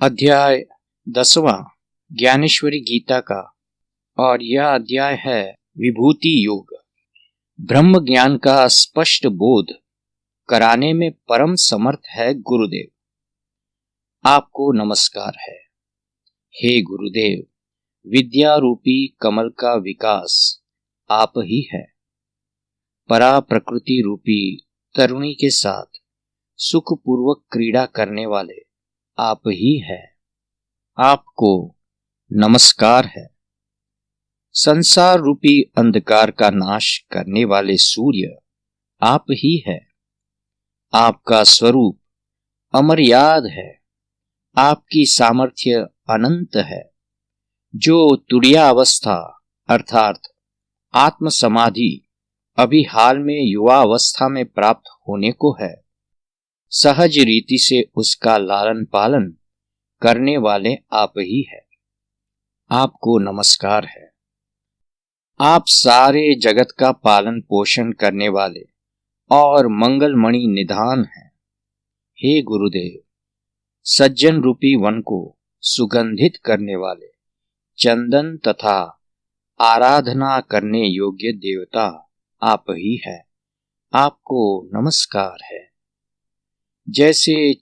अध्याय 10वां ज्ञानेश्वरी गीता का। और यह अध्याय है विभूति योग। ब्रह्म ज्ञान का स्पष्ट बोध कराने में परम समर्थ है गुरुदेव। आपको नमस्कार है। हे गुरुदेव, विद्या रूपी कमल का विकास आप ही है। परा प्रकृति रूपी तरुणी के साथ सुखपूर्वक क्रीड़ा करने वाले आप ही है। आपको नमस्कार है। संसार रूपी अंधकार का नाश करने वाले सूर्य आप ही है। आपका स्वरूप अमर्याद है। आपकी सामर्थ्य अनंत है। जो तुरीया अवस्था अर्थात आत्म समाधि अभी हाल में युवा अवस्था में प्राप्त होने को है, सहज रीति से उसका लालन पालन करने वाले आप ही है। आपको नमस्कार है। आप सारे जगत का पालन पोषण करने वाले और मंगलमणि निधान हैं। हे गुरुदेव, सज्जन रूपी वन को सुगंधित करने वाले चंदन तथा आराधना करने योग्य देवता आप ही है। आपको नमस्कार है। जैसे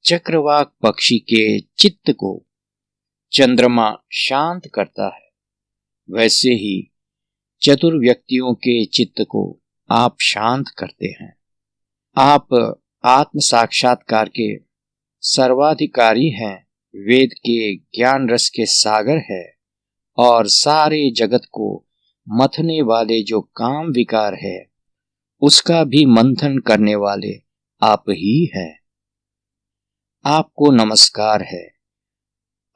चक्रवाक पक्षी के चित्त को चंद्रमा शांत करता है, वैसे ही चतुर व्यक्तियों के चित्त को आप शांत करते हैं। आप आत्म साक्षात्कार के सर्वाधिकारी हैं, वेद के ज्ञान रस के सागर है और सारे जगत को मथने वाले जो काम विकार है उसका भी मंथन करने वाले आप ही है। आपको नमस्कार है।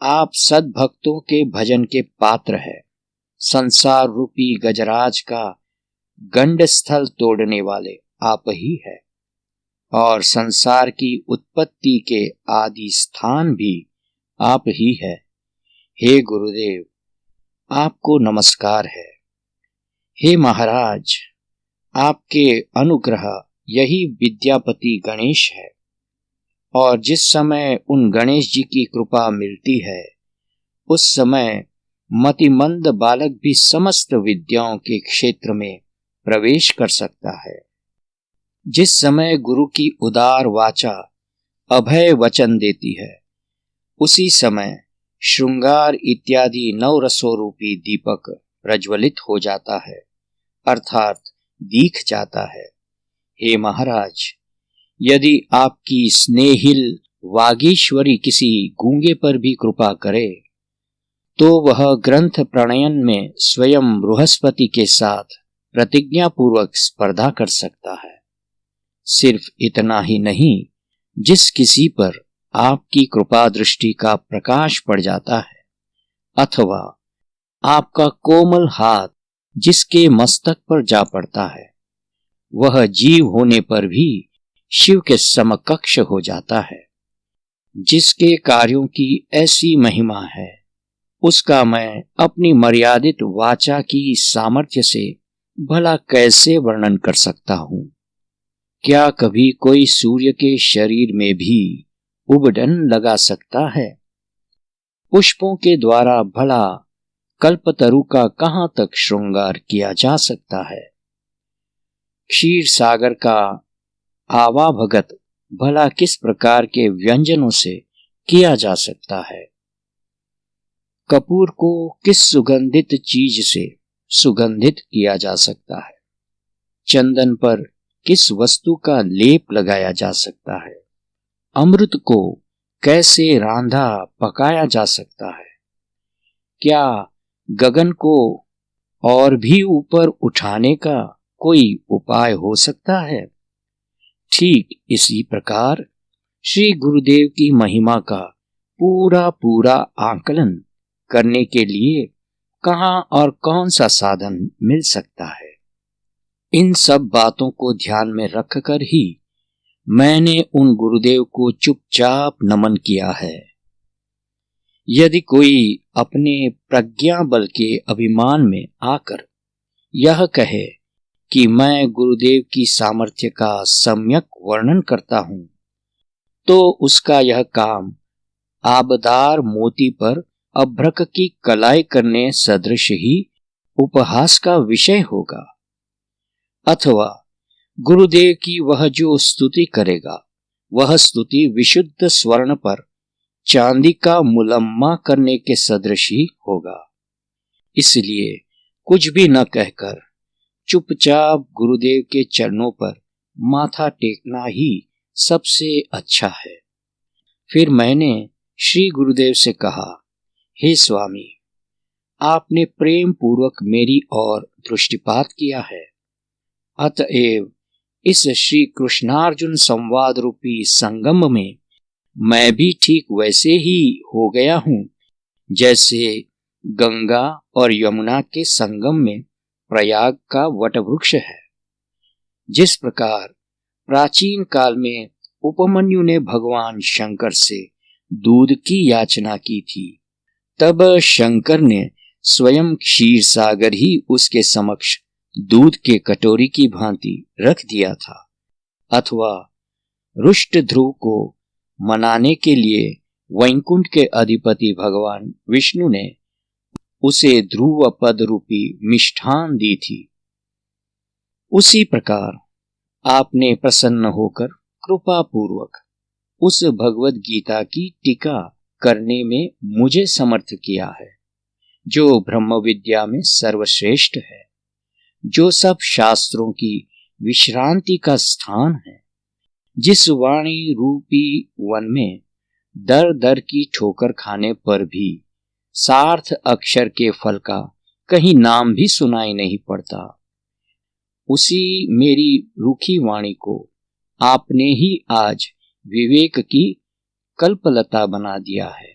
आप सद्भक्तों के भजन के पात्र है। संसार रूपी गजराज का गंड स्थल तोड़ने वाले आप ही है और संसार की उत्पत्ति के आदि स्थान भी आप ही है। हे गुरुदेव, आपको नमस्कार है। हे महाराज, आपके अनुग्रह यही विद्यापति गणेश है और जिस समय उन गणेश जी की कृपा मिलती है उस समय मतिमंद बालक भी समस्त विद्याओं के क्षेत्र में प्रवेश कर सकता है। जिस समय गुरु की उदार वाचा अभय वचन देती है उसी समय श्रृंगार इत्यादि नवरसों रूपी दीपक प्रज्वलित हो जाता है अर्थात दीख जाता है। हे महाराज, यदि आपकी स्नेहिल वागीश्वरी किसी गूंगे पर भी कृपा करे तो वह ग्रंथ प्रणयन में स्वयं बृहस्पति के साथ प्रतिज्ञा पूर्वक स्पर्धा कर सकता है। सिर्फ इतना ही नहीं, जिस किसी पर आपकी कृपा दृष्टि का प्रकाश पड़ जाता है अथवा आपका कोमल हाथ जिसके मस्तक पर जा पड़ता है, वह जीव होने पर भी शिव के समकक्ष हो जाता है। जिसके कार्यों की ऐसी महिमा है उसका मैं अपनी मर्यादित वाचा की सामर्थ्य से भला कैसे वर्णन कर सकता हूं। क्या कभी कोई सूर्य के शरीर में भी उबडन लगा सकता है? पुष्पों के द्वारा भला कल्पतरु का कहां तक श्रृंगार किया जा सकता है? क्षीर सागर का आवाभगत भला किस प्रकार के व्यंजनों से किया जा सकता है? कपूर को किस सुगंधित चीज से सुगंधित किया जा सकता है? चंदन पर किस वस्तु का लेप लगाया जा सकता है? अमृत को कैसे रांधा पकाया जा सकता है? क्या गगन को और भी ऊपर उठाने का कोई उपाय हो सकता है? ठीक इसी प्रकार श्री गुरुदेव की महिमा का पूरा आकलन करने के लिए कहां और कौन सा साधन मिल सकता है? इन सब बातों को ध्यान में रखकर ही मैंने उन गुरुदेव को चुपचाप नमन किया है। यदि कोई अपने प्रज्ञा बल के अभिमान में आकर यह कहे कि मैं गुरुदेव की सामर्थ्य का सम्यक वर्णन करता हूं, तो उसका यह काम आबदार मोती पर अभ्रक की कलाई करने सदृश ही उपहास का विषय होगा। अथवा गुरुदेव की वह जो स्तुति करेगा वह स्तुति विशुद्ध स्वर्ण पर चांदी का मुलम्मा करने के सदृश ही होगा। इसलिए कुछ भी न कहकर चुपचाप गुरुदेव के चरणों पर माथा टेकना ही सबसे अच्छा है। फिर मैंने श्री गुरुदेव से कहा, हे स्वामी, आपने प्रेम पूर्वक मेरी ओर दृष्टिपात किया है, अतएव इस श्री कृष्णार्जुन संवाद रूपी संगम में मैं भी ठीक वैसे ही हो गया हूं जैसे गंगा और यमुना के संगम में प्रयाग का वटवृक्ष है। जिस प्रकार प्राचीन काल में उपमन्यु ने भगवान शंकर से दूध की याचना की थी, तब शंकर ने स्वयं क्षीर सागर ही उसके समक्ष दूध के कटोरी की भांति रख दिया था। अथवा रुष्ट ध्रुव को मनाने के लिए वैकुंठ के अधिपति भगवान विष्णु ने उसे ध्रुव पद रूपी मिष्ठान दी थी। उसी प्रकार आपने प्रसन्न होकर कृपा पूर्वक उस भगवत गीता की टीका करने में मुझे समर्थ किया है, जो ब्रह्म विद्या में सर्वश्रेष्ठ है, जो सब शास्त्रों की विश्रांति का स्थान है, जिस वाणी रूपी वन में दर दर की ठोकर खाने पर भी सार्थ अक्षर के फल का कहीं नाम भी सुनाई नहीं पड़ता, उसी मेरी रूखी वाणी को आपने ही आज विवेक की कल्पलता बना दिया है।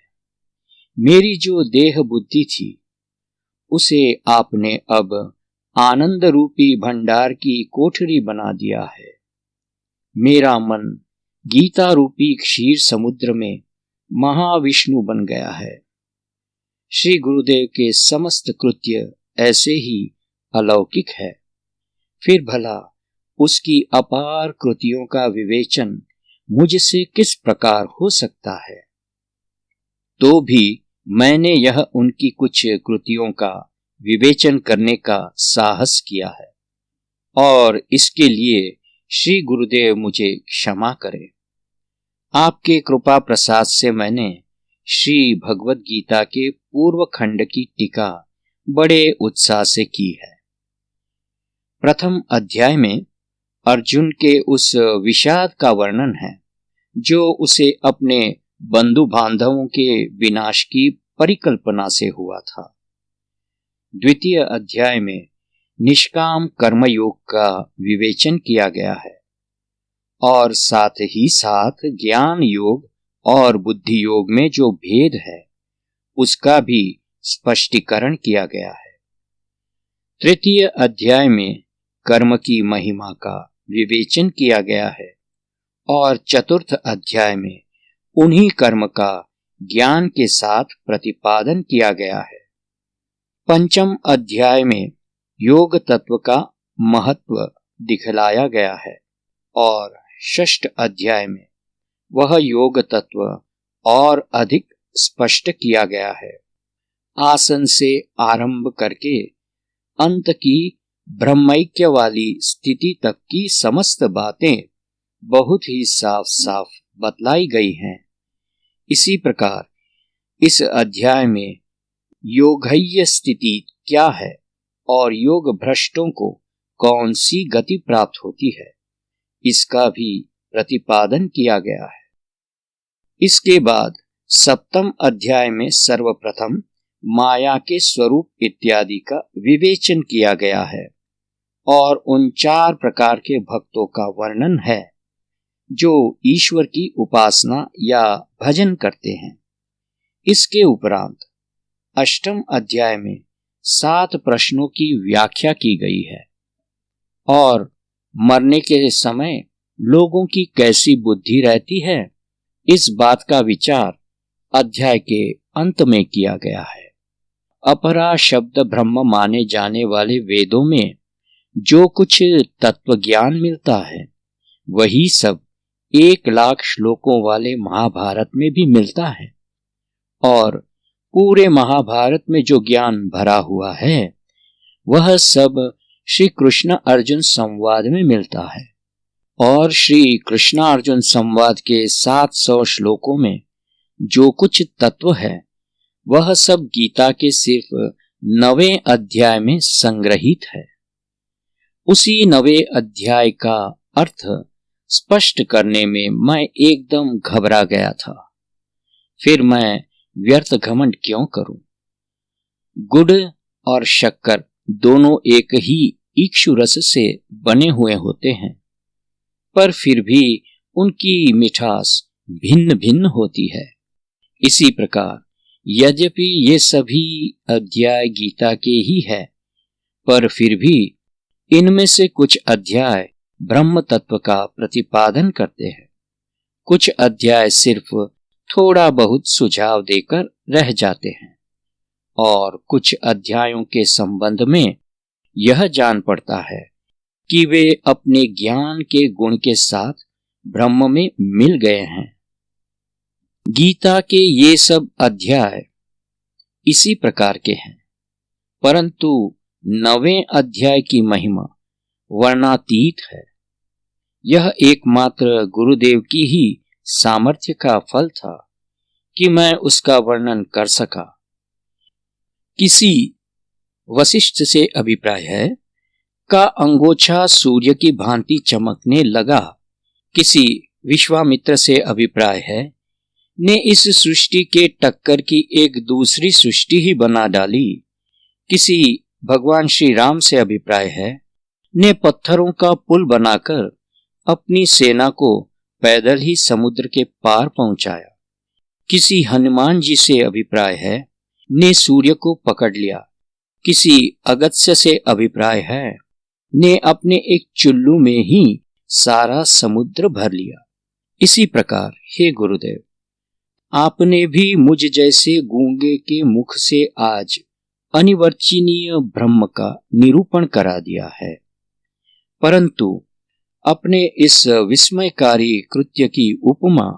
मेरी जो देह बुद्धि थी उसे आपने अब आनंद रूपी भंडार की कोठरी बना दिया है। मेरा मन गीता रूपी क्षीर समुद्र में महाविष्णु बन गया है। श्री गुरुदेव के समस्त कृत्य ऐसे ही अलौकिक है, फिर भला उसकी अपार कृतियों का विवेचन मुझसे किस प्रकार हो सकता है। तो भी मैंने यह उनकी कुछ कृतियों का विवेचन करने का साहस किया है, और इसके लिए श्री गुरुदेव मुझे क्षमा करें। आपके कृपा प्रसाद से मैंने श्री भगवत गीता के पूर्व खंड की टीका बड़े उत्साह से की है। प्रथम अध्याय में अर्जुन के उस विषाद का वर्णन है जो उसे अपने बंधु बांधवों के विनाश की परिकल्पना से हुआ था। द्वितीय अध्याय में निष्काम कर्मयोग का विवेचन किया गया है और साथ ही साथ ज्ञान योग और बुद्धि योग में जो भेद है उसका भी स्पष्टीकरण किया गया है। तृतीय अध्याय में कर्म की महिमा का विवेचन किया गया है और चतुर्थ अध्याय में उन्हीं कर्म का ज्ञान के साथ प्रतिपादन किया गया है। पंचम अध्याय में योग तत्व का महत्व दिखलाया गया है और षष्ठ अध्याय में वह योग तत्व और अधिक स्पष्ट किया गया है। आसन से आरंभ करके अंत की ब्रह्मैक्य वाली स्थिति तक की समस्त बातें बहुत ही साफ साफ बतलाई गई हैं। इसी प्रकार इस अध्याय में योगह्य स्थिति क्या है और योग भ्रष्टों को कौन सी गति प्राप्त होती है, इसका भी प्रतिपादन किया गया है। इसके बाद सप्तम अध्याय में सर्वप्रथम माया के स्वरूप इत्यादि का विवेचन किया गया है और उन 4 प्रकार के भक्तों का वर्णन है जो ईश्वर की उपासना या भजन करते हैं। इसके उपरांत अष्टम अध्याय में 7 प्रश्नों की व्याख्या की गई है और मरने के समय लोगों की कैसी बुद्धि रहती है, इस बात का विचार अध्याय के अंत में किया गया है। अपरा शब्द ब्रह्म माने जाने वाले वेदों में जो कुछ तत्व ज्ञान मिलता है वही सब 1 लाख श्लोकों वाले महाभारत में भी मिलता है। और पूरे महाभारत में जो ज्ञान भरा हुआ है वह सब श्री कृष्ण अर्जुन संवाद में मिलता है। और श्री कृष्ण अर्जुन संवाद के 700 श्लोकों में जो कुछ तत्व है वह सब गीता के सिर्फ 9वें अध्याय में संग्रहित है। उसी 9वें अध्याय का अर्थ स्पष्ट करने में मैं एकदम घबरा गया था। फिर मैं व्यर्थ घमंड क्यों करूं? गुड़ और शक्कर दोनों एक ही इक्षु रस से बने हुए होते हैं, पर फिर भी उनकी मिठास भिन्न भिन्न होती है। इसी प्रकार यद्यपि ये सभी अध्याय गीता के ही है, पर फिर भी इनमें से कुछ अध्याय ब्रह्म तत्व का प्रतिपादन करते हैं। कुछ अध्याय सिर्फ थोड़ा बहुत सुझाव देकर रह जाते हैं और कुछ अध्यायों के संबंध में यह जान पड़ता है कि वे अपने ज्ञान के गुण के साथ ब्रह्म में मिल गए हैं। गीता के ये सब अध्याय इसी प्रकार के हैं, परंतु 9वें अध्याय की महिमा वर्णातीत है। यह एकमात्र गुरुदेव की ही सामर्थ्य का फल था कि मैं उसका वर्णन कर सका। किसी वशिष्ठ से अभिप्राय है का अंगोछा सूर्य की भांति चमकने लगा। किसी विश्वामित्र से अभिप्राय है ने इस सृष्टि के टक्कर की एक दूसरी सृष्टि ही बना डाली। किसी भगवान श्री राम से अभिप्राय है ने पत्थरों का पुल बनाकर अपनी सेना को पैदल ही समुद्र के पार पहुंचाया। किसी हनुमान जी से अभिप्राय है ने सूर्य को पकड़ लिया। किसी अगस्त्य से अभिप्राय है ने अपने एक चुल्लू में ही सारा समुद्र भर लिया। इसी प्रकार हे गुरुदेव, आपने भी मुझ जैसे गूंगे के मुख से आज अनिर्वचनीय ब्रह्म का निरूपण करा दिया है, परंतु अपने इस विस्मयकारी कृत्य की उपमा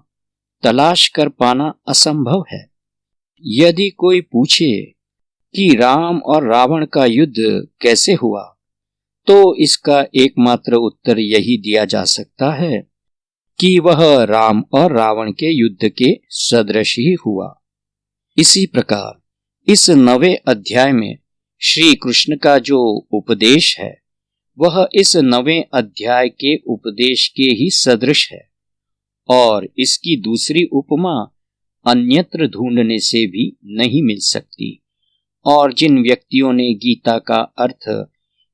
तलाश कर पाना असंभव है। यदि कोई पूछे कि राम और रावण का युद्ध कैसे हुआ, तो इसका एकमात्र उत्तर यही दिया जा सकता है कि वह राम और रावण के युद्ध के सदृश ही हुआ। इसी प्रकार इस 9वें अध्याय में श्री कृष्ण का जो उपदेश है वह इस 9वें अध्याय के उपदेश के ही सदृश है और इसकी दूसरी उपमा अन्यत्र ढूंढने से भी नहीं मिल सकती। और जिन व्यक्तियों ने गीता का अर्थ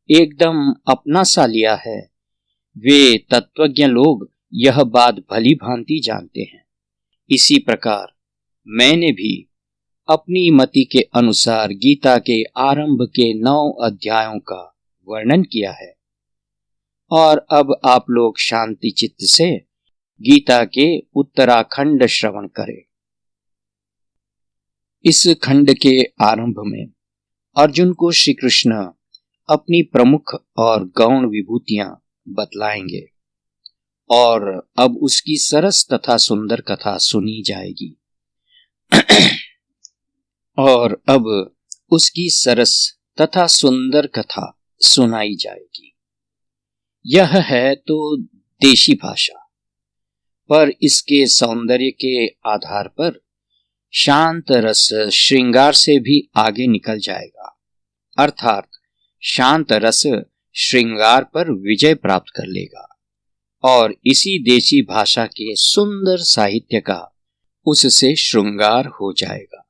एकदम अपना सा लिया है वे तत्वज्ञ लोग यह बात भली भांति जानते हैं। इसी प्रकार मैंने भी अपनी मति के अनुसार गीता के आरंभ के 9 अध्यायों का वर्णन किया है और अब आप लोग शांति चित्त से गीता के उत्तराखंड श्रवण करें। इस खंड के आरंभ में अर्जुन को श्री कृष्ण अपनी प्रमुख और गौण विभूतियां बतलाएंगे और अब उसकी सरस तथा सुंदर कथा सुनी जाएगी। और अब उसकी सरस तथा सुंदर कथा सुनाई जाएगी। यह है तो देशी भाषा, पर इसके सौंदर्य के आधार पर शांत रस श्रृंगार से भी आगे निकल जाएगा, अर्थात शांत रस श्रृंगार पर विजय प्राप्त कर लेगा और इसी देशी भाषा के सुंदर साहित्य का उससे श्रृंगार हो जाएगा।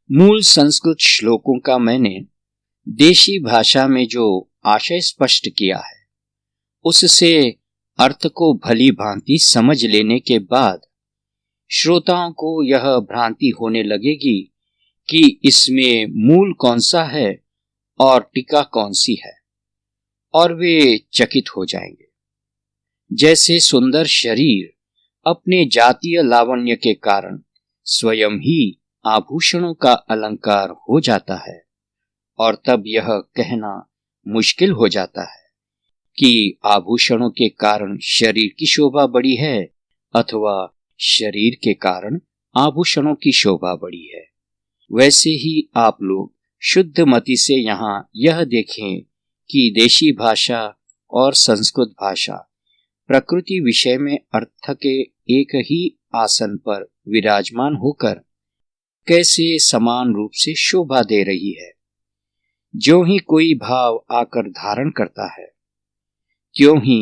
मूल संस्कृत श्लोकों का मैंने देशी भाषा में जो आशय स्पष्ट किया है उससे अर्थ को भली भांति समझ लेने के बाद श्रोताओं को यह भ्रांति होने लगेगी कि इसमें मूल कौन सा है और टीका कौन सी है, और वे चकित हो जाएंगे। जैसे सुंदर शरीर अपने जातीय लावण्य के कारण स्वयं ही आभूषणों का अलंकार हो जाता है और तब यह कहना मुश्किल हो जाता है कि आभूषणों के कारण शरीर की शोभा बढ़ी है अथवा शरीर के कारण आभूषणों की शोभा बढ़ी है। वैसे ही आप लोग शुद्ध मति से यहाँ यह देखें कि देशी भाषा और संस्कृत भाषा प्रकृति विषय में अर्थ के एक ही आसन पर विराजमान होकर कैसे समान रूप से शोभा दे रही है। ज्यों ही कोई भाव आकर धारण करता है, त्यों ही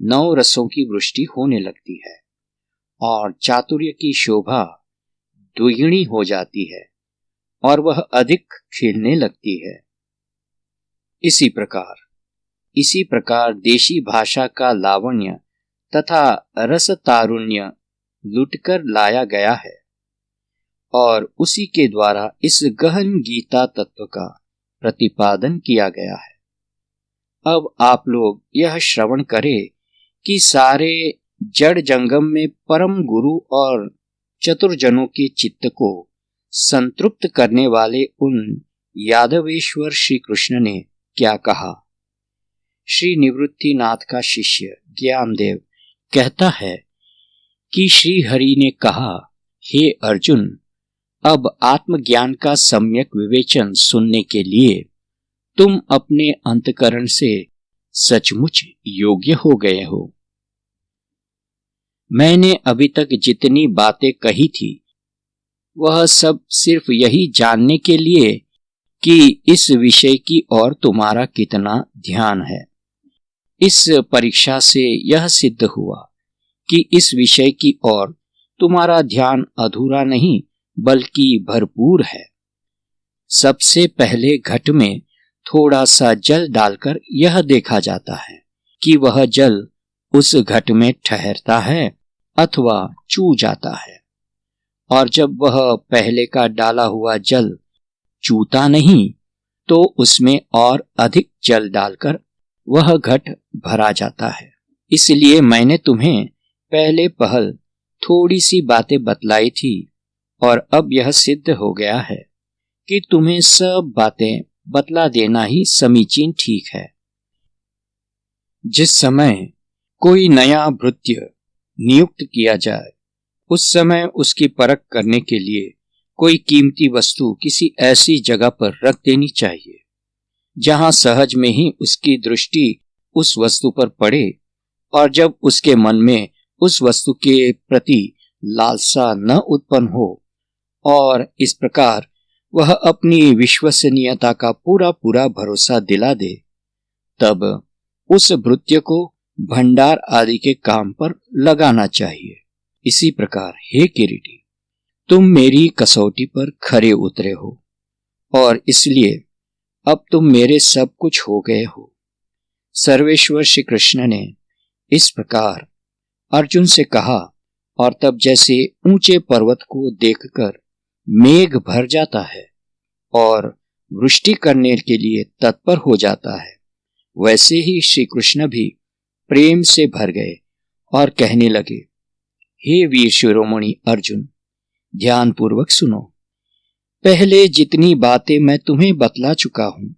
नौ रसों की वृष्टि होने लगती है और चातुर्य की शोभा द्विगुणी हो जाती है और वह अधिक खिलने लगती है। इसी प्रकार देशी भाषा का लावण्य तथा रस तारुण्य लुटकर लाया गया है और उसी के द्वारा इस गहन गीता तत्व का प्रतिपादन किया गया है। अब आप लोग यह श्रवण करें कि सारे जड़ जंगम में परम गुरु और चतुर्जनों के चित्त को संतृप्त करने वाले उन यादवेश्वर श्री कृष्ण ने क्या कहा। श्री निवृत्तिनाथ का शिष्य ज्ञानदेव कहता है कि श्री हरि ने कहा, हे अर्जुन, अब आत्मज्ञान का सम्यक विवेचन सुनने के लिए तुम अपने अंतकरण से सचमुच योग्य हो गए हो। मैंने अभी तक जितनी बातें कही थी वह सब सिर्फ यही जानने के लिए कि इस विषय की ओर तुम्हारा कितना ध्यान है। इस परीक्षा से यह सिद्ध हुआ कि इस विषय की ओर तुम्हारा ध्यान अधूरा नहीं बल्कि भरपूर है। सबसे पहले घट में थोड़ा सा जल डालकर यह देखा जाता है कि वह जल उस घट में ठहरता है अथवा चू जाता है, और जब वह पहले का डाला हुआ जल चूता नहीं तो उसमें और अधिक जल डालकर वह घट भरा जाता है। इसलिए मैंने तुम्हें पहले पहल थोड़ी सी बातें बतलाई थी और अब यह सिद्ध हो गया है कि तुम्हें सब बातें बतला देना ही समीचीन ठीक है। जिस समय कोई नया भृत्य नियुक्त किया जाए उस समय उसकी परख करने के लिए कोई कीमती वस्तु किसी ऐसी जगह पर रख देनी चाहिए जहां सहज में ही उसकी दृष्टि उस वस्तु पर पड़े, और जब उसके मन में उस वस्तु के प्रति लालसा न उत्पन्न हो और इस प्रकार वह अपनी विश्वसनीयता का पूरा पूरा भरोसा दिला दे, तब उस भृत्य को भंडार आदि के काम पर लगाना चाहिए। इसी प्रकार हे किरीटी, तुम मेरी कसौटी पर खरे उतरे हो और इसलिए अब तुम मेरे सब कुछ हो गए हो। सर्वेश्वर श्री कृष्ण ने इस प्रकार अर्जुन से कहा, और तब जैसे ऊंचे पर्वत को देखकर मेघ भर जाता है और वृष्टि करने के लिए तत्पर हो जाता है, वैसे ही श्री कृष्ण भी प्रेम से भर गए और कहने लगे, हे वीर शिरोमणि अर्जुन, ध्यान पूर्वक सुनो। पहले जितनी बातें मैं तुम्हें बतला चुका हूं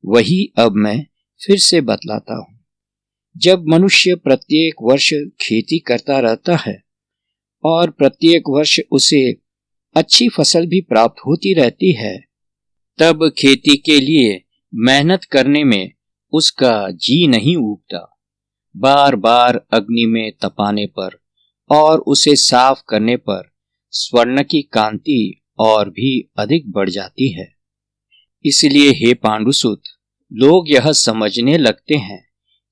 वही अब मैं फिर से बतलाता हूं। जब मनुष्य प्रत्येक वर्ष खेती करता रहता है और प्रत्येक वर्ष उसे अच्छी फसल भी प्राप्त होती रहती है, तब खेती के लिए मेहनत करने में उसका जी नहीं ऊबता। बार बार अग्नि में तपाने पर और उसे साफ करने पर स्वर्ण की कांति और भी अधिक बढ़ जाती है। इसलिए हे पांडुसुत, लोग यह समझने लगते हैं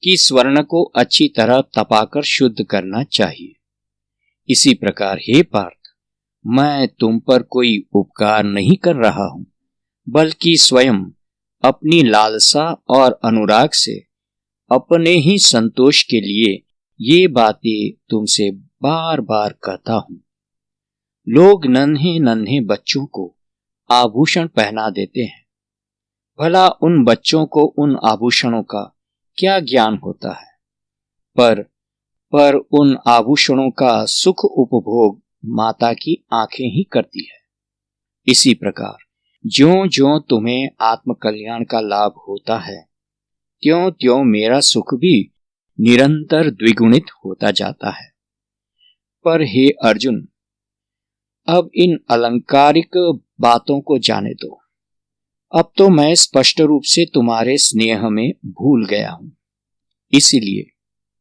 कि स्वर्ण को अच्छी तरह तपाकर शुद्ध करना चाहिए। इसी प्रकार हे पार्थ, मैं तुम पर कोई उपकार नहीं कर रहा हूं, बल्कि स्वयं अपनी लालसा और अनुराग से अपने ही संतोष के लिए ये बातें तुमसे बार बार कहता हूं। लोग नन्हे नन्हे बच्चों को आभूषण पहना देते हैं। भला उन बच्चों को उन आभूषणों का क्या ज्ञान होता है, पर उन आभूषणों का सुख उपभोग माता की आंखें ही करती है। इसी प्रकार ज्यों ज्यों तुम्हें आत्म कल्याण का लाभ होता है, त्यों त्यों मेरा सुख भी निरंतर द्विगुणित होता जाता है। पर हे अर्जुन, अब इन अलंकारिक बातों को जाने दो। अब तो मैं स्पष्ट रूप से तुम्हारे स्नेह में भूल गया हूं, इसलिए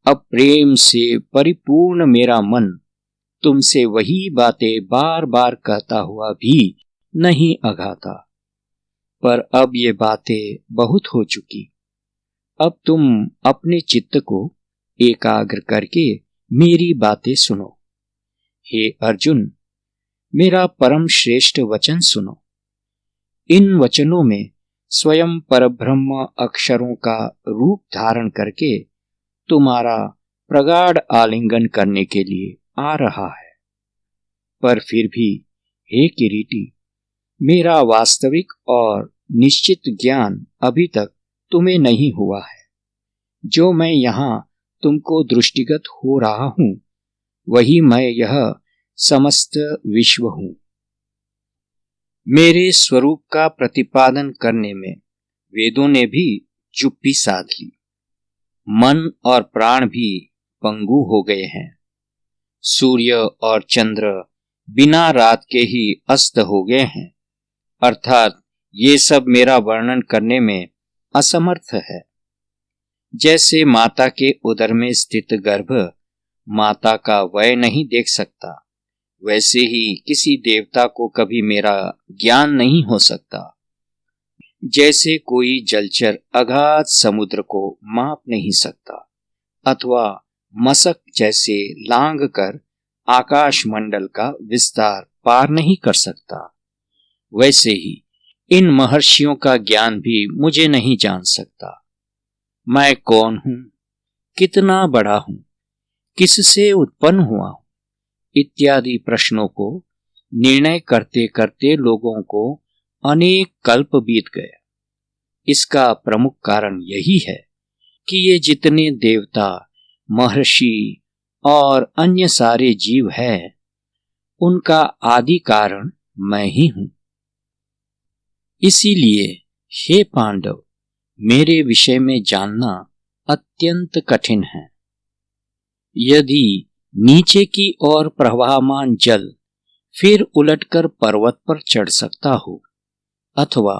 अब प्रेम से परिपूर्ण मेरा मन तुमसे वही बातें बार बार कहता हुआ भी नहीं अघाता। पर अब ये बातें बहुत हो चुकी। अब तुम अपने चित्त को एकाग्र करके मेरी बातें सुनो। हे अर्जुन, मेरा परम श्रेष्ठ वचन सुनो। इन वचनों में स्वयं परब्रह्म अक्षरों का रूप धारण करके तुम्हारा प्रगाढ़ आलिंगन करने के लिए आ रहा है। पर फिर भी हे किरीटी, मेरा वास्तविक और निश्चित ज्ञान अभी तक तुम्हें नहीं हुआ है। जो मैं यहाँ तुमको दृष्टिगत हो रहा हूं, वही मैं यह समस्त विश्व हूं। मेरे स्वरूप का प्रतिपादन करने में वेदों ने भी चुप्पी साध ली। मन और प्राण भी पंगु हो गए हैं। सूर्य और चंद्र बिना रात के ही अस्त हो गए हैं, अर्थात ये सब मेरा वर्णन करने में असमर्थ है। जैसे माता के उदर में स्थित गर्भ माता का वय नहीं देख सकता, वैसे ही किसी देवता को कभी मेरा ज्ञान नहीं हो सकता। जैसे कोई जलचर अगाध समुद्र को माप नहीं सकता, अथवा मशक जैसे लांघ कर आकाश मंडल का विस्तार पार नहीं कर सकता, वैसे ही इन महर्षियों का ज्ञान भी मुझे नहीं जान सकता। मैं कौन हूं, कितना बड़ा हूं, किससे उत्पन्न हुआ हूं, इत्यादि प्रश्नों को निर्णय करते करते लोगों को अनेक कल्प बीत गए। इसका प्रमुख कारण यही है कि ये जितने देवता, महर्षि और अन्य सारे जीव हैं, उनका आदि कारण मैं ही हूं। इसीलिए हे पांडव, मेरे विषय में जानना अत्यंत कठिन है। यदि नीचे की ओर प्रवाहमान जल फिर उलटकर पर्वत पर चढ़ सकता हो, अथवा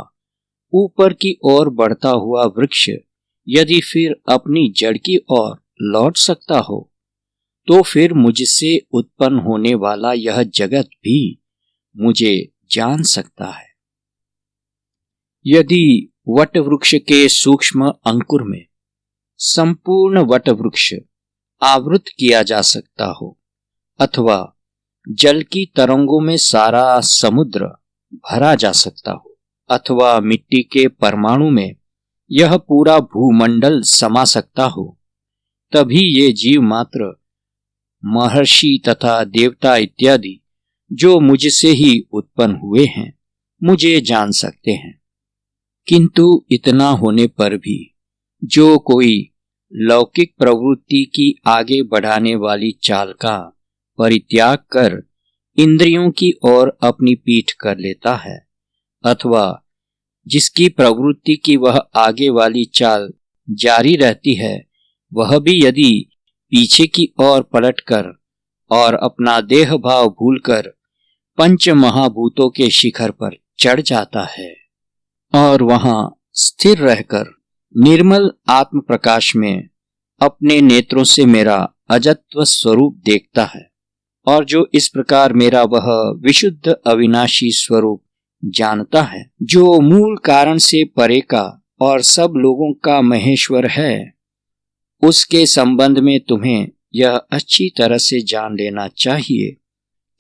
ऊपर की ओर बढ़ता हुआ वृक्ष यदि फिर अपनी जड़ की ओर लौट सकता हो, तो फिर मुझसे उत्पन्न होने वाला यह जगत भी मुझे जान सकता है। यदि वट वृक्ष के सूक्ष्म अंकुर में संपूर्ण वट वृक्ष आवृत किया जा सकता हो, अथवा जल की तरंगों में सारा समुद्र भरा जा सकता हो, अथवा मिट्टी के परमाणु में यह पूरा भूमंडल समा सकता हो, तभी ये जीव मात्र, महर्षि तथा देवता इत्यादि जो मुझसे ही उत्पन्न हुए हैं, मुझे जान सकते हैं। किंतु इतना होने पर भी जो कोई लौकिक प्रवृत्ति की आगे बढ़ाने वाली चाल का परित्याग कर इंद्रियों की ओर अपनी पीठ कर लेता है, अथवा जिसकी प्रवृत्ति की वह आगे वाली चाल जारी रहती है, वह भी यदि पीछे की ओर पलटकर और अपना देह भाव भूलकर पंच महाभूतों के शिखर पर चढ़ जाता है और वहां स्थिर रहकर निर्मल आत्म प्रकाश में अपने नेत्रों से मेरा अजत्व स्वरूप देखता है, और जो इस प्रकार मेरा वह विशुद्ध अविनाशी स्वरूप जानता है, जो मूल कारण से परे का और सब लोगों का महेश्वर है, उसके संबंध में तुम्हें यह अच्छी तरह से जान लेना चाहिए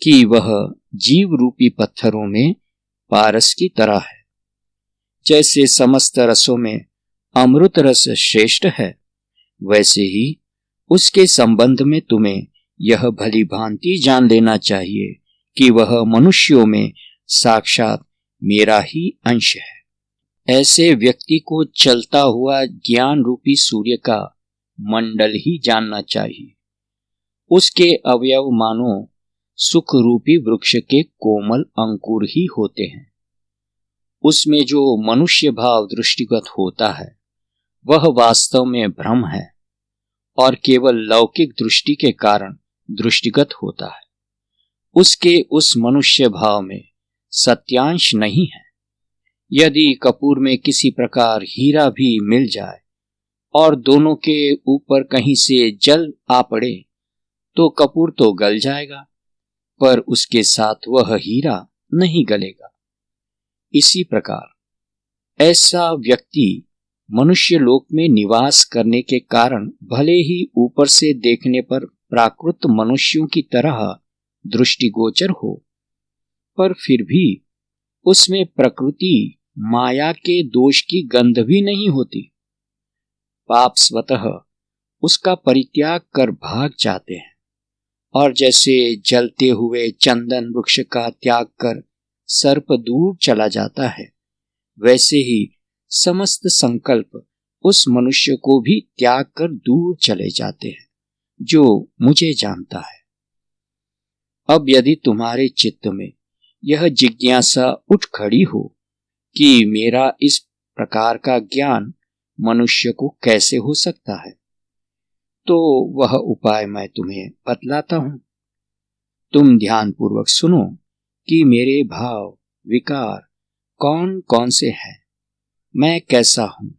कि वह जीव रूपी पत्थरों में पारस की तरह है। जैसे समस्त रसों में अमृत रस श्रेष्ठ है, वैसे ही उसके संबंध में तुम्हें यह भली भांति जान लेना चाहिए कि वह मनुष्यों में साक्षात मेरा ही अंश है। ऐसे व्यक्ति को चलता हुआ ज्ञान रूपी सूर्य का मंडल ही जानना चाहिए। उसके अवयव मानो सुख रूपी वृक्ष के कोमल अंकुर ही होते हैं। उसमें जो मनुष्य भाव दृष्टिगत होता है, वह वास्तव में भ्रम है और केवल लौकिक दृष्टि के कारण दृष्टिगत होता है। उसके उस मनुष्य भाव में सत्यांश नहीं है। यदि कपूर में किसी प्रकार हीरा भी मिल जाए और दोनों के ऊपर कहीं से जल आ पड़े तो कपूर तो गल जाएगा, पर उसके साथ वह हीरा नहीं गलेगा। इसी प्रकार ऐसा व्यक्ति मनुष्य लोक में निवास करने के कारण भले ही ऊपर से देखने पर प्राकृत मनुष्यों की तरह दृष्टिगोचर हो, पर फिर भी उसमें प्रकृति माया के दोष की गंध भी नहीं होती। पाप स्वतः उसका परित्याग कर भाग जाते हैं, और जैसे जलते हुए चंदन वृक्ष का त्याग कर सर्प दूर चला जाता है, वैसे ही समस्त संकल्प उस मनुष्य को भी त्याग कर दूर चले जाते हैं जो मुझे जानता है। अब यदि तुम्हारे चित्त में यह जिज्ञासा उठ खड़ी हो कि मेरा इस प्रकार का ज्ञान मनुष्य को कैसे हो सकता है, तो वह उपाय मैं तुम्हें बतलाता हूं। तुम ध्यान पूर्वक सुनो कि मेरे भाव विकार कौन कौन से हैं, मैं कैसा हूं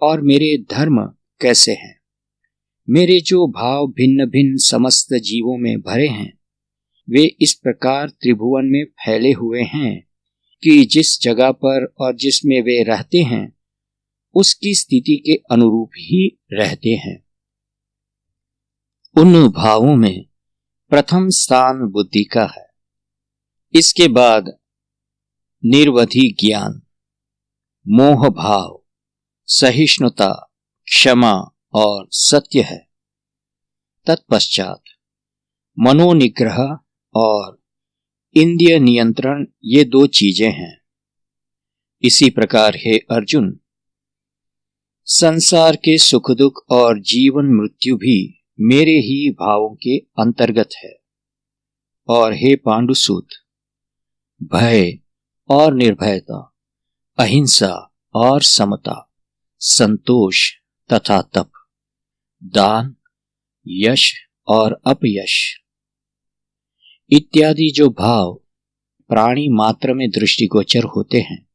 और मेरे धर्म कैसे हैं। मेरे जो भाव भिन्न भिन्न समस्त जीवों में भरे हैं, वे इस प्रकार त्रिभुवन में फैले हुए हैं कि जिस जगह पर और जिसमें वे रहते हैं उसकी स्थिति के अनुरूप ही रहते हैं। उन भावों में प्रथम स्थान बुद्धि का है, इसके बाद निर्वधि ज्ञान, मोह भाव, सहिष्णुता, क्षमा और सत्य है। तत्पश्चात मनोनिग्रह और इंद्रिय नियंत्रण, ये दो चीजें हैं। इसी प्रकार हे अर्जुन, संसार के सुख दुख और जीवन मृत्यु भी मेरे ही भावों के अंतर्गत है। और हे पांडुसूत, भय और निर्भयता, अहिंसा और समता, संतोष तथा तप, दान, यश और अपयश इत्यादि जो भाव प्राणी मात्र में दृष्टिगोचर होते हैं,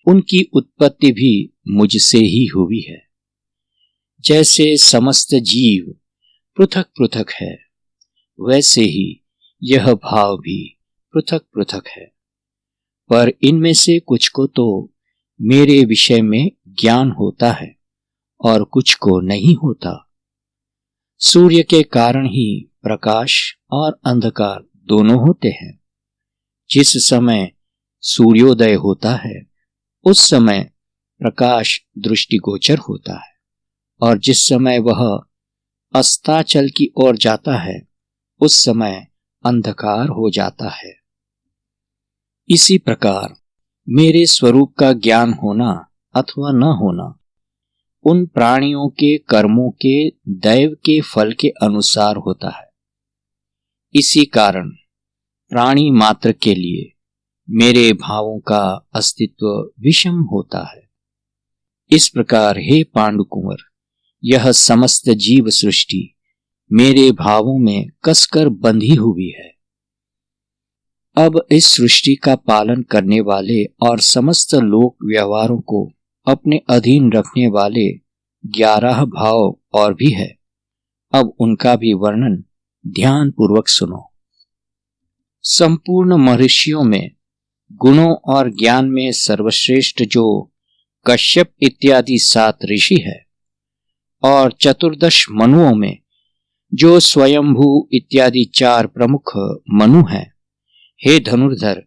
उनकी उत्पत्ति भी मुझसे ही हुई है। जैसे समस्त जीव पृथक पृथक है, वैसे ही यह भाव भी पृथक पृथक है, पर इनमें से कुछ को तो मेरे विषय में ज्ञान होता है और कुछ को नहीं होता। सूर्य के कारण ही प्रकाश और अंधकार दोनों होते हैं। जिस समय सूर्योदय होता है उस समय प्रकाश दृष्टिगोचर होता है, और जिस समय वह अस्ताचल की ओर जाता है उस समय अंधकार हो जाता है। इसी प्रकार मेरे स्वरूप का ज्ञान होना अथवा न होना उन प्राणियों के कर्मों के दैव के फल के अनुसार होता है। इसी कारण प्राणी मात्र के लिए मेरे भावों का अस्तित्व विषम होता है। इस प्रकार हे पांडुकुंवर, यह समस्त जीव सृष्टि मेरे भावों में कसकर बंधी हुई है। अब इस सृष्टि का पालन करने वाले और समस्त लोक व्यवहारों को अपने अधीन रखने वाले 11 भाव और भी है। अब उनका भी वर्णन ध्यान पूर्वक सुनो। संपूर्ण महर्षियों में गुणों और ज्ञान में सर्वश्रेष्ठ जो कश्यप इत्यादि 7 ऋषि है, और 14 मनुओं में जो स्वयंभू इत्यादि 4 प्रमुख मनु हैं, हे धनुर्धर,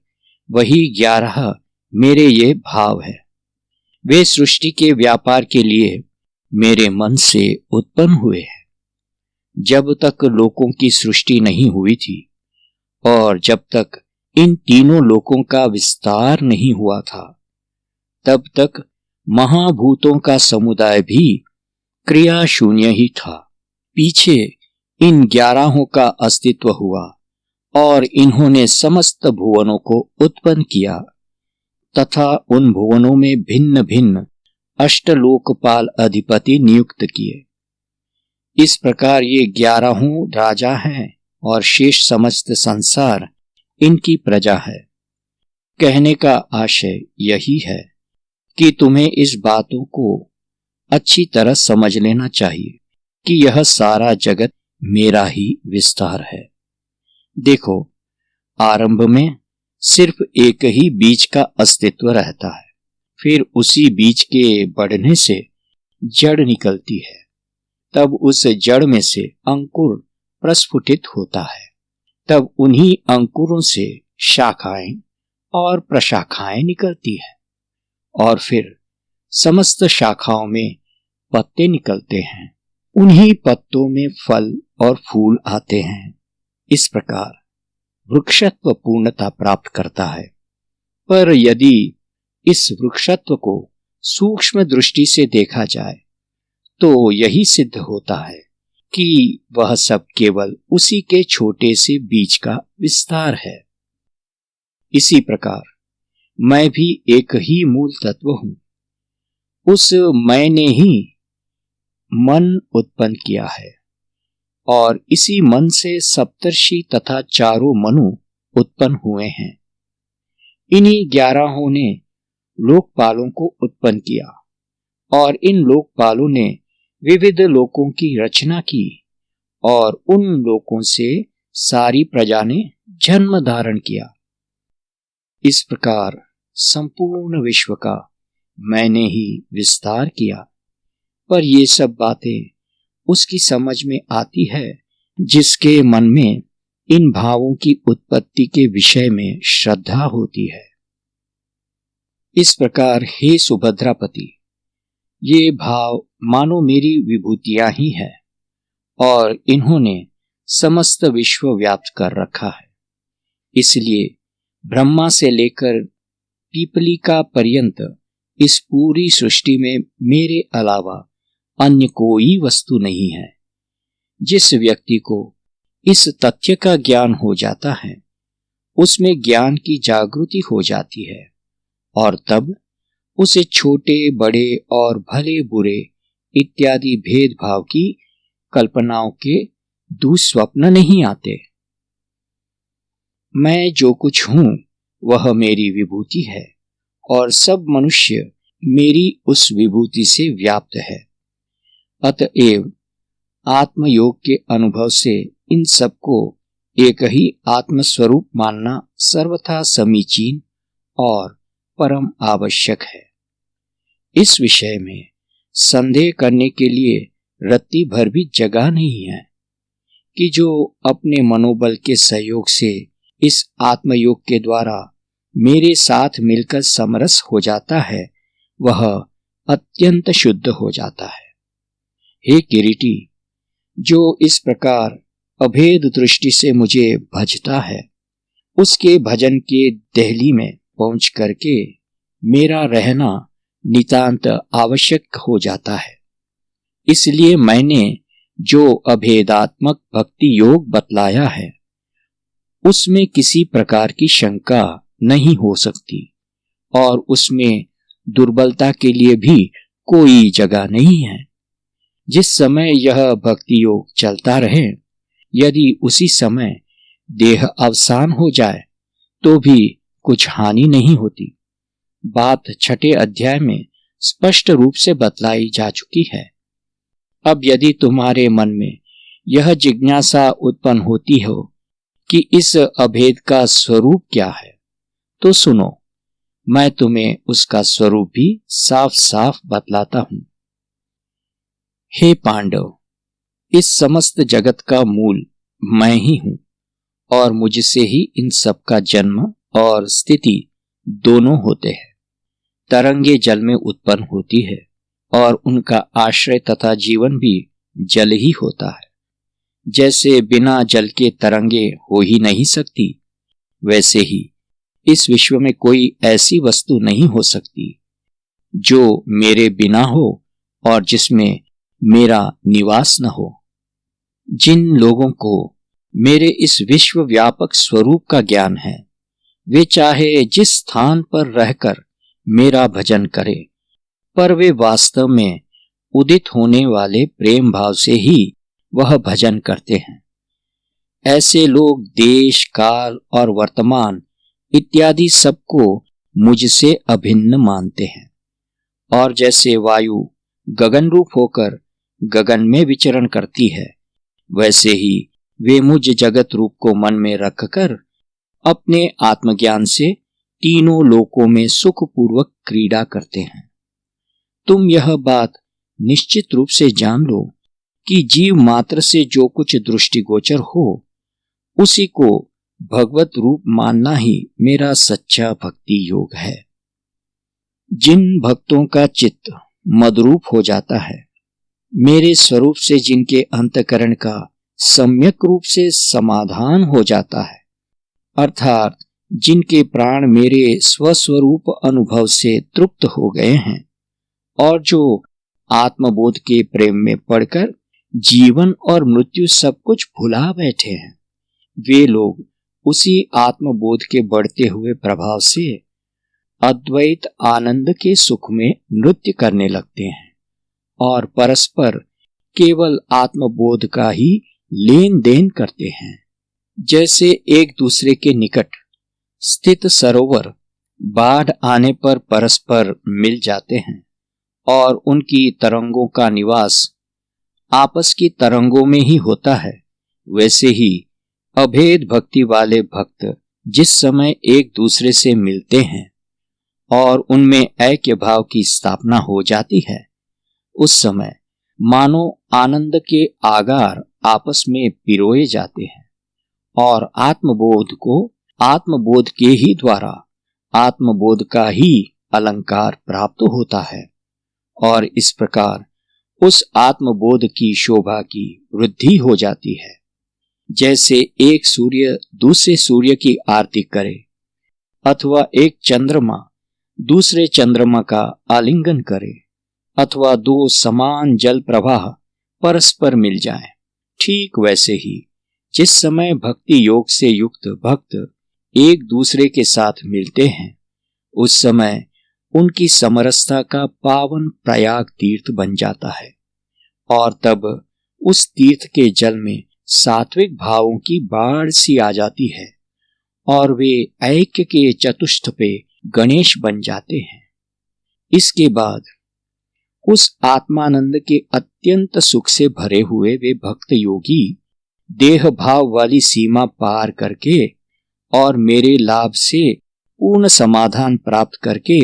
वही 11 मेरे ये भाव है। वे सृष्टि के व्यापार के लिए मेरे मन से उत्पन्न हुए हैं। जब तक लोकों की सृष्टि नहीं हुई थी और जब तक इन तीनों लोकों का विस्तार नहीं हुआ था, तब तक महाभूतों का समुदाय भी क्रिया शून्य ही था। पीछे इन 11 का अस्तित्व हुआ और इन्होंने समस्त भुवनों को उत्पन्न किया तथा उन भुवनों में भिन्न भिन्न अष्टलोकपाल अधिपति नियुक्त किए। इस प्रकार ये 11 राजा हैं और शेष समस्त संसार इनकी प्रजा है। कहने का आशय यही है कि तुम्हें इस बातों को अच्छी तरह समझ लेना चाहिए कि यह सारा जगत मेरा ही विस्तार है। देखो, आरंभ में सिर्फ एक ही बीज का अस्तित्व रहता है, फिर उसी बीज के बढ़ने से जड़ निकलती है, तब उस जड़ में से अंकुर प्रस्फुटित होता है, तब उन्हीं अंकुरों से शाखाएं और प्रशाखाएं निकलती है, और फिर समस्त शाखाओं में पत्ते निकलते हैं, उन्हीं पत्तों में फल और फूल आते हैं। इस प्रकार वृक्षत्व पूर्णता प्राप्त करता है। पर यदि इस वृक्षत्व को सूक्ष्म दृष्टि से देखा जाए तो यही सिद्ध होता है कि वह सब केवल उसी के छोटे से बीज का विस्तार है। इसी प्रकार मैं भी एक ही मूल तत्व हूं। उस मैंने ही मन उत्पन्न किया है, और इसी मन से सप्तर्षि तथा चारों मनु उत्पन्न हुए हैं। इन्हीं 11 ने लोकपालों को उत्पन्न किया, और इन लोकपालों ने विविध लोकों की रचना की, और उन लोकों से सारी प्रजा ने जन्म धारण किया। इस प्रकार संपूर्ण विश्व का मैंने ही विस्तार किया। पर ये सब बातें उसकी समझ में आती है जिसके मन में इन भावों की उत्पत्ति के विषय में श्रद्धा होती है। इस प्रकार हे सुभद्रापति, ये भाव मानो मेरी विभूतियां ही है, और इन्होंने समस्त विश्व व्याप्त कर रखा है। इसलिए ब्रह्मा से लेकर पीपलिका पर्यंत इस पूरी सृष्टि में मेरे अलावा अन्य कोई वस्तु नहीं है। जिस व्यक्ति को इस तथ्य का ज्ञान हो जाता है, उसमें ज्ञान की जागृति हो जाती है, और तब उसे छोटे बड़े और भले बुरे इत्यादि भेदभाव की कल्पनाओं के दुस्वप्न नहीं आते। मैं जो कुछ हूं वह मेरी विभूति है, और सब मनुष्य मेरी उस विभूति से व्याप्त है। अतएव आत्मयोग के अनुभव से इन सबको एक ही आत्मस्वरूप मानना सर्वथा समीचीन और परम आवश्यक है। इस विषय में संदेह करने के लिए रत्ती भर भी जगह नहीं है कि जो अपने मनोबल के सहयोग से इस आत्मयोग के द्वारा मेरे साथ मिलकर समरस हो जाता है, वह अत्यंत शुद्ध हो जाता है। हे किरीटी, जो इस प्रकार अभेद दृष्टि से मुझे भजता है, उसके भजन के दहली में पहुंच करके मेरा रहना नितांत आवश्यक हो जाता है। इसलिए मैंने जो अभेदात्मक भक्ति योग बतलाया है, उसमें किसी प्रकार की शंका नहीं हो सकती, और उसमें दुर्बलता के लिए भी कोई जगह नहीं है। जिस समय यह भक्ति योग चलता रहे, यदि उसी समय देह अवसान हो जाए तो भी कुछ हानि नहीं होती। बात 6 अध्याय में स्पष्ट रूप से बतलाई जा चुकी है। अब यदि तुम्हारे मन में यह जिज्ञासा उत्पन्न होती हो कि इस अभेद का स्वरूप क्या है, तो सुनो, मैं तुम्हें उसका स्वरूप भी साफ साफ बतलाता हूं। हे पांडव, इस समस्त जगत का मूल मैं ही हूं, और मुझसे ही इन सब का जन्म और स्थिति दोनों होते हैं। तरंगे जल में उत्पन्न होती है, और उनका आश्रय तथा जीवन भी जल ही होता है। जैसे बिना जल के तरंगे हो ही नहीं सकती, वैसे ही इस विश्व में कोई ऐसी वस्तु नहीं हो सकती जो मेरे बिना हो और जिसमें मेरा निवास न हो। जिन लोगों को मेरे इस विश्व व्यापक स्वरूप का ज्ञान है, वे चाहे जिस स्थान पर रहकर मेरा भजन करें, पर वे वास्तव में उदित होने वाले प्रेम भाव से ही वह भजन करते हैं। ऐसे लोग देश काल और वर्तमान इत्यादि सबको मुझसे अभिन्न मानते हैं। और जैसे वायु गगन रूप होकर गगन में विचरण करती है, वैसे ही वे मुझ जगत रूप को मन में रखकर अपने आत्मज्ञान से तीनों लोकों में सुखपूर्वक क्रीड़ा करते हैं। तुम यह बात निश्चित रूप से जान लो कि जीव मात्र से जो कुछ दृष्टिगोचर हो, उसी को भगवत रूप मानना ही मेरा सच्चा भक्ति योग है। जिन भक्तों का चित्त मदरूप हो जाता है, मेरे स्वरूप से जिनके अंतकरण का सम्यक रूप से समाधान हो जाता है, अर्थात जिनके प्राण मेरे स्वस्वरूप अनुभव से तृप्त हो गए हैं और जो आत्मबोध के प्रेम में पड़कर जीवन और मृत्यु सब कुछ भुला बैठे हैं, वे लोग उसी आत्मबोध के बढ़ते हुए प्रभाव से अद्वैत आनंद के सुख में नृत्य करने लगते हैं और परस्पर केवल आत्मबोध का ही लेन देन करते हैं। जैसे एक दूसरे के निकट स्थित सरोवर बाढ़ आने पर परस्पर मिल जाते हैं और उनकी तरंगों का निवास आपस की तरंगों में ही होता है, वैसे ही अभेद भक्ति वाले भक्त जिस समय एक दूसरे से मिलते हैं और उनमें ऐक्य भाव की स्थापना हो जाती है, उस समय मानो आनंद के आगार आपस में पिरोए जाते हैं और आत्मबोध को आत्मबोध के ही द्वारा आत्मबोध का ही अलंकार प्राप्त होता है और इस प्रकार उस आत्मबोध की शोभा की वृद्धि हो जाती है। जैसे एक सूर्य दूसरे सूर्य की आरती करे अथवा एक चंद्रमा दूसरे चंद्रमा का आलिंगन करे अथवा दो समान जल प्रवाह परस्पर मिल जाएं, ठीक वैसे ही जिस समय भक्ति योग से युक्त भक्त एक दूसरे के साथ मिलते हैं, उस समय उनकी समरसता का पावन प्रयाग तीर्थ बन जाता है और तब उस तीर्थ के जल में सात्विक भावों की बाढ़ सी आ जाती है और वे ऐक्य के चतुष्थ पे गणेश बन जाते हैं। इसके बाद उस आत्मानंद के अत्यंत सुख से भरे हुए वे भक्त योगी देह भाव वाली सीमा पार करके और मेरे लाभ से पूर्ण समाधान प्राप्त करके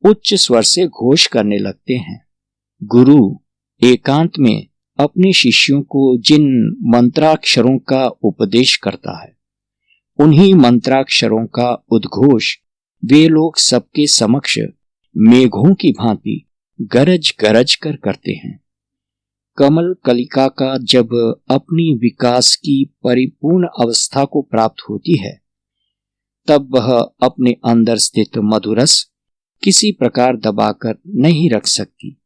उच्च स्वर से घोष करने लगते हैं। गुरु एकांत में अपने शिष्यों को जिन मंत्राक्षरों का उपदेश करता है, उन्हीं मंत्राक्षरों का उद्घोष वे लोग सबके समक्ष मेघों की भांति गरज गरज कर करते हैं। कमल कलिका का जब अपनी विकास की परिपूर्ण अवस्था को प्राप्त होती है, तब वह अपने अंदर स्थित मधुरस किसी प्रकार दबाकर नहीं रख सकती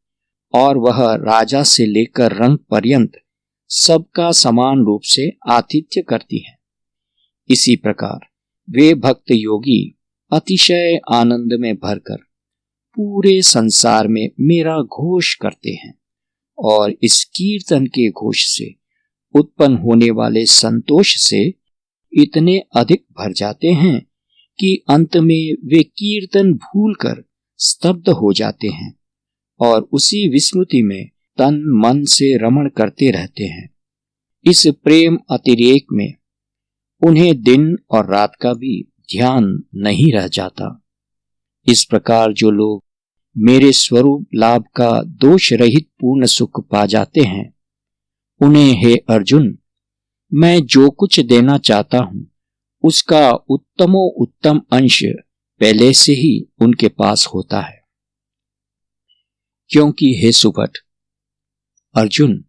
और वह राजा से लेकर रंग पर्यंत सबका समान रूप से आतिथ्य करती है। इसी प्रकार वे भक्त योगी अतिशय आनंद में भरकर पूरे संसार में मेरा घोष करते हैं और इस कीर्तन के घोष से उत्पन्न होने वाले संतोष से इतने अधिक भर जाते हैं कि अंत में वे कीर्तन भूलकर स्तब्ध हो जाते हैं और उसी विस्मृति में तन मन से रमण करते रहते हैं। इस प्रेम अतिरेक में उन्हें दिन और रात का भी ध्यान नहीं रह जाता। इस प्रकार जो लोग मेरे स्वरूप लाभ का दोष रहित पूर्ण सुख पा जाते हैं, उन्हें हे अर्जुन, मैं जो कुछ देना चाहता हूं उसका उत्तमोत्तम अंश पहले से ही उनके पास होता है। क्योंकि हे सुभट अर्जुन,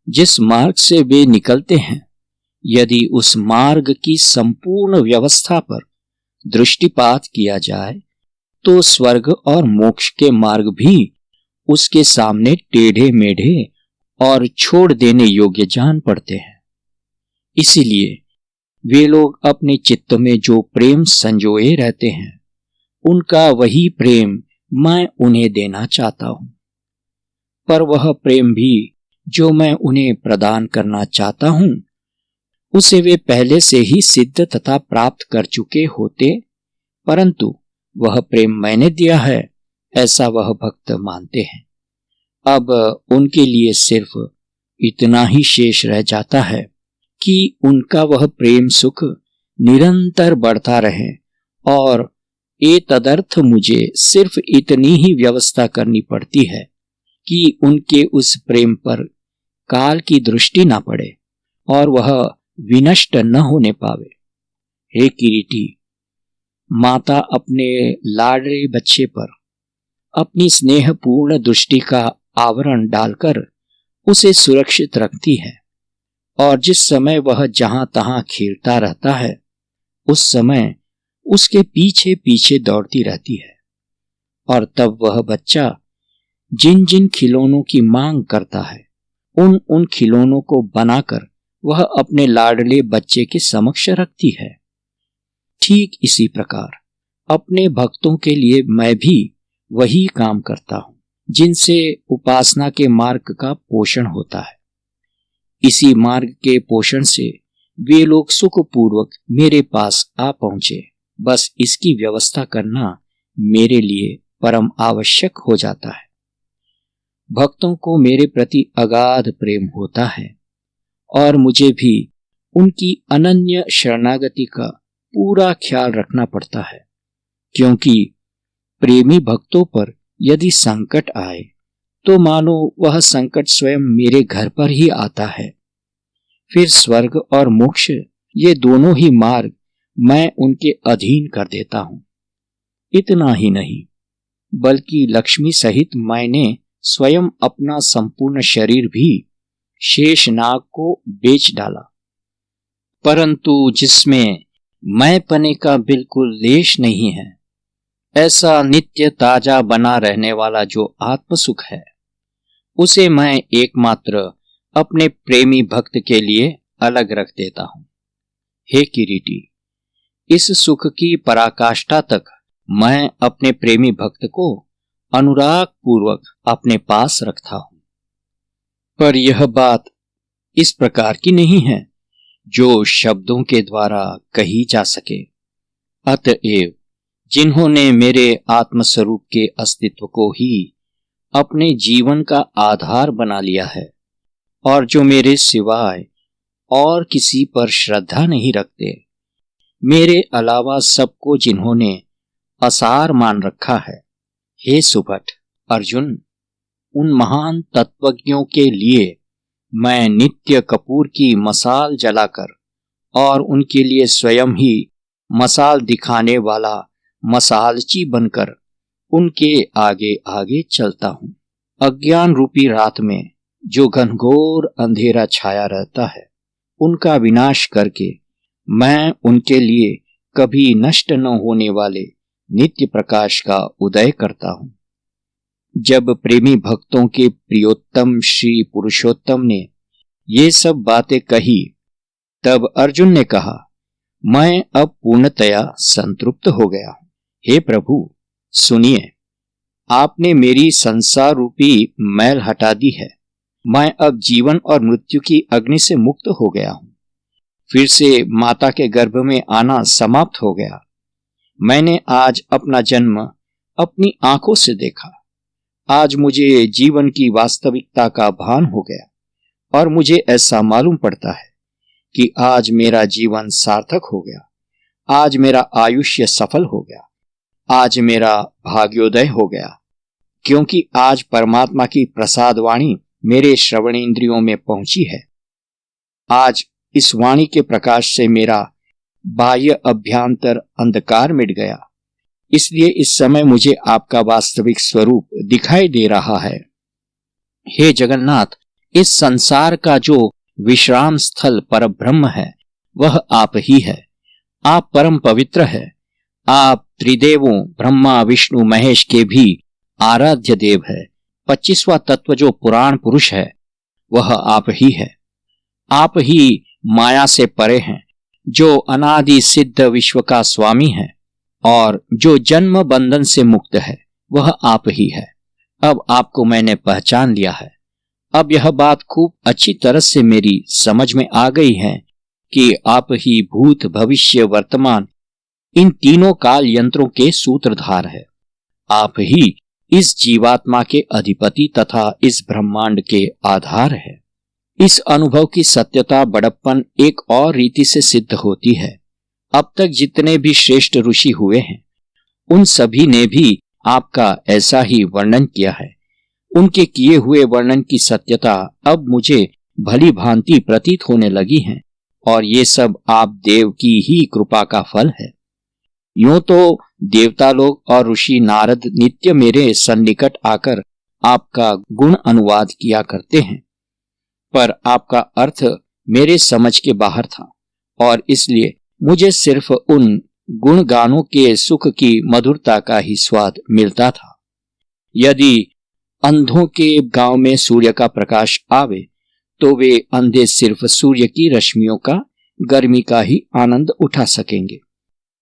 जिस मार्ग से वे निकलते हैं, यदि उस मार्ग की संपूर्ण व्यवस्था पर दृष्टिपात किया जाए तो स्वर्ग और मोक्ष के मार्ग भी उसके सामने टेढ़े मेढ़े और छोड़ देने योग्य जान पड़ते हैं। इसीलिए वे लोग अपने चित्त में जो प्रेम संजोए रहते हैं, उनका वही प्रेम मैं उन्हें देना चाहता हूं। पर वह प्रेम भी जो मैं उन्हें प्रदान करना चाहता हूं, उसे वे पहले से ही सिद्ध तथा प्राप्त कर चुके होते परंतु वह प्रेम मैंने दिया है ऐसा वह भक्त मानते हैं। अब उनके लिए सिर्फ इतना ही शेष रह जाता है कि उनका वह प्रेम सुख निरंतर बढ़ता रहे, और ए तदर्थ मुझे सिर्फ इतनी ही व्यवस्था करनी पड़ती है कि उनके उस प्रेम पर काल की दृष्टि ना पड़े और वह विनष्ट न होने पावे। हे किरीटी, माता अपने लाडले बच्चे पर अपनी स्नेहपूर्ण दृष्टि का आवरण डालकर उसे सुरक्षित रखती है, और जिस समय वह जहां तहां खेलता रहता है उस समय उसके पीछे पीछे दौड़ती रहती है। और तब वह बच्चा जिन जिन खिलौनों की मांग करता है उन उन खिलौनों को बनाकर वह अपने लाडले बच्चे के समक्ष रखती है। ठीक इसी प्रकार अपने भक्तों के लिए मैं भी वही काम करता हूं जिनसे उपासना के मार्ग का पोषण होता है। इसी मार्ग के पोषण से वे लोग सुखपूर्वक मेरे पास आ पहुंचे, बस इसकी व्यवस्था करना मेरे लिए परम आवश्यक हो जाता है। भक्तों को मेरे प्रति अगाध प्रेम होता है और मुझे भी उनकी अनन्य शरणागति का पूरा ख्याल रखना पड़ता है, क्योंकि प्रेमी भक्तों पर यदि संकट आए तो मानो वह संकट स्वयं मेरे घर पर ही आता है। फिर स्वर्ग और मोक्ष ये दोनों ही मार्ग मैं उनके अधीन कर देता हूं। इतना ही नहीं, बल्कि लक्ष्मी सहित मैंने स्वयं अपना संपूर्ण शरीर भी शेषनाग को बेच डाला, परंतु जिसमें मैं पने का बिल्कुल लेश नहीं है, ऐसा नित्य ताजा बना रहने वाला जो आत्म सुख है, उसे मैं एकमात्र अपने प्रेमी भक्त के लिए अलग रख देता हूं। हे किरीटी, इस सुख की पराकाष्ठा तक मैं अपने प्रेमी भक्त को अनुराग पूर्वक अपने पास रखता हूं। पर यह बात इस प्रकार की नहीं है जो शब्दों के द्वारा कही जा सके। अतएव जिन्होंने मेरे आत्मस्वरूप के अस्तित्व को ही अपने जीवन का आधार बना लिया है और जो मेरे सिवाय और किसी पर श्रद्धा नहीं रखते, मेरे अलावा सबको जिन्होंने असार मान रखा है, हे सुभट अर्जुन, उन महान तत्वज्ञों के लिए मैं नित्य कपूर की मसाल जलाकर और उनके लिए स्वयं ही मसाल दिखाने वाला मसालची बनकर उनके आगे आगे चलता हूं। अज्ञान रूपी रात में जो घनघोर अंधेरा छाया रहता है, उनका विनाश करके मैं उनके लिए कभी नष्ट न होने वाले नित्य प्रकाश का उदय करता हूं। जब प्रेमी भक्तों के प्रियोत्तम श्री पुरुषोत्तम ने ये सब बातें कही, तब अर्जुन ने कहा, मैं अब पूर्णतया संतृप्त हो गया हूं। हे प्रभु, सुनिए, आपने मेरी संसार रूपी मैल हटा दी है। मैं अब जीवन और मृत्यु की अग्नि से मुक्त हो गया हूं। फिर से माता के गर्भ में आना समाप्त हो गया। मैंने आज अपना जन्म अपनी आंखों से देखा। आज मुझे जीवन की वास्तविकता का भान हो गया और मुझे ऐसा मालूम पड़ता है कि आज मेरा जीवन सार्थक हो गया, आज मेरा आयुष्य सफल हो गया, आज मेरा भाग्योदय हो गया, क्योंकि आज परमात्मा की प्रसाद वाणी मेरे श्रवणेंद्रियों में पहुंची है। आज इस वाणी के प्रकाश से मेरा बाह्य अभ्यंतर अंधकार मिट गया, इसलिए इस समय मुझे आपका वास्तविक स्वरूप दिखाई दे रहा है। हे जगन्नाथ, इस संसार का जो विश्राम स्थल परब्रह्म है वह आप ही है। आप परम पवित्र है। आप त्रिदेवों ब्रह्मा विष्णु महेश के भी आराध्य देव है। 25वां तत्व जो पुराण पुरुष है वह आप ही है। आप ही माया से परे हैं, जो अनादि सिद्ध विश्व का स्वामी है, और जो जन्म बंधन से मुक्त है वह आप ही है। अब आपको मैंने पहचान लिया है। अब यह बात खूब अच्छी तरह से मेरी समझ में आ गई है कि आप ही भूत भविष्य वर्तमान इन तीनों काल यंत्रों के सूत्रधार है। आप ही इस जीवात्मा के अधिपति तथा इस ब्रह्मांड के आधार है। इस अनुभव की सत्यता बड़प्पन एक और रीति से सिद्ध होती है। अब तक जितने भी श्रेष्ठ ऋषि हुए हैं उन सभी ने भी आपका ऐसा ही वर्णन किया है। उनके किए हुए वर्णन की सत्यता अब मुझे भली भांति प्रतीत होने लगी है और ये सब आप देव की ही कृपा का फल है। यूं तो देवता लोग और ऋषि नारद नित्य मेरे सन्निकट आकर आपका गुण अनुवाद किया करते हैं, पर आपका अर्थ मेरे समझ के बाहर था और इसलिए मुझे सिर्फ उन गुण गानों के सुख की मधुरता का ही स्वाद मिलता था। यदि अंधों के गांव में सूर्य का प्रकाश आवे तो वे अंधे सिर्फ सूर्य की रश्मियों का, गर्मी का ही आनंद उठा सकेंगे।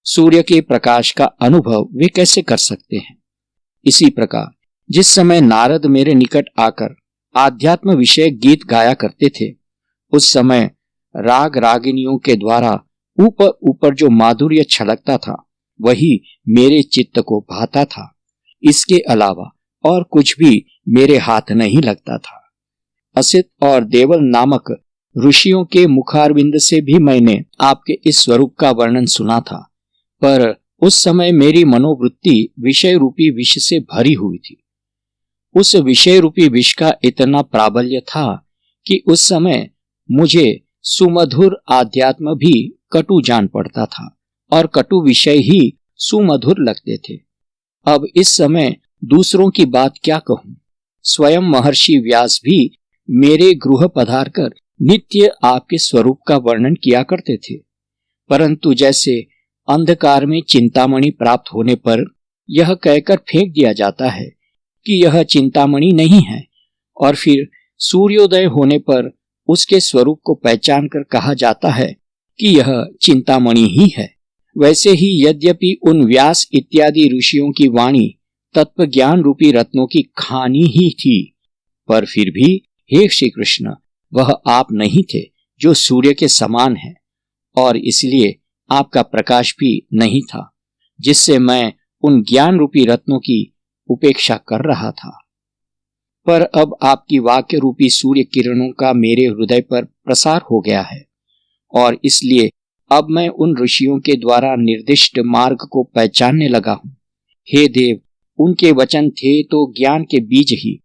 सूर्य के प्रकाश का अनुभव वे कैसे कर सकते हैं? इसी प्रकार जिस समय नारद मेरे निकट आकर आध्यात्म विषय गीत गाया करते थे, उस समय राग रागिनियों के द्वारा ऊपर ऊपर जो माधुर्य छलकता था वही मेरे चित्त को भाता था। इसके अलावा और कुछ भी मेरे हाथ नहीं लगता था। असित और देवल नामक ऋषियों के मुखारविंद से भी मैंने आपके इस स्वरूप का वर्णन सुना था, पर उस समय मेरी मनोवृत्ति विषय रूपी विष से भरी हुई थी। उस विषय रूपी विष का इतना प्राबल्य था कि उस समय मुझे सुमधुर आध्यात्म भी कटु जान पड़ता था और कटु विषय ही सुमधुर लगते थे। अब इस समय दूसरों की बात क्या कहूं, स्वयं महर्षि व्यास भी मेरे गृह पधार कर नित्य आपके स्वरूप का वर्णन किया करते थे, परंतु जैसे अंधकार में चिंतामणि प्राप्त होने पर यह कहकर फेंक दिया जाता है कि यह चिंतामणि नहीं है, और फिर सूर्योदय होने पर उसके स्वरूप को पहचान कर कहा जाता है कि यह चिंतामणि ही है, वैसे ही यद्यपि उन व्यास इत्यादि ऋषियों की वाणी तत्व ज्ञान रूपी रत्नों की खानी ही थी, पर फिर भी हे श्री कृष्ण, वह आप नहीं थे जो सूर्य के समान है, और इसलिए आपका प्रकाश भी नहीं था जिससे मैं उन ज्ञान रूपी रत्नों की उपेक्षा कर रहा था। पर अब आपकी वाक्य रूपी सूर्य किरणों का मेरे हृदय पर प्रसार हो गया है और इसलिए अब मैं उन ऋषियों के द्वारा निर्दिष्ट मार्ग को पहचानने लगा हूं। हे देव, उनके वचन थे तो ज्ञान के बीज ही,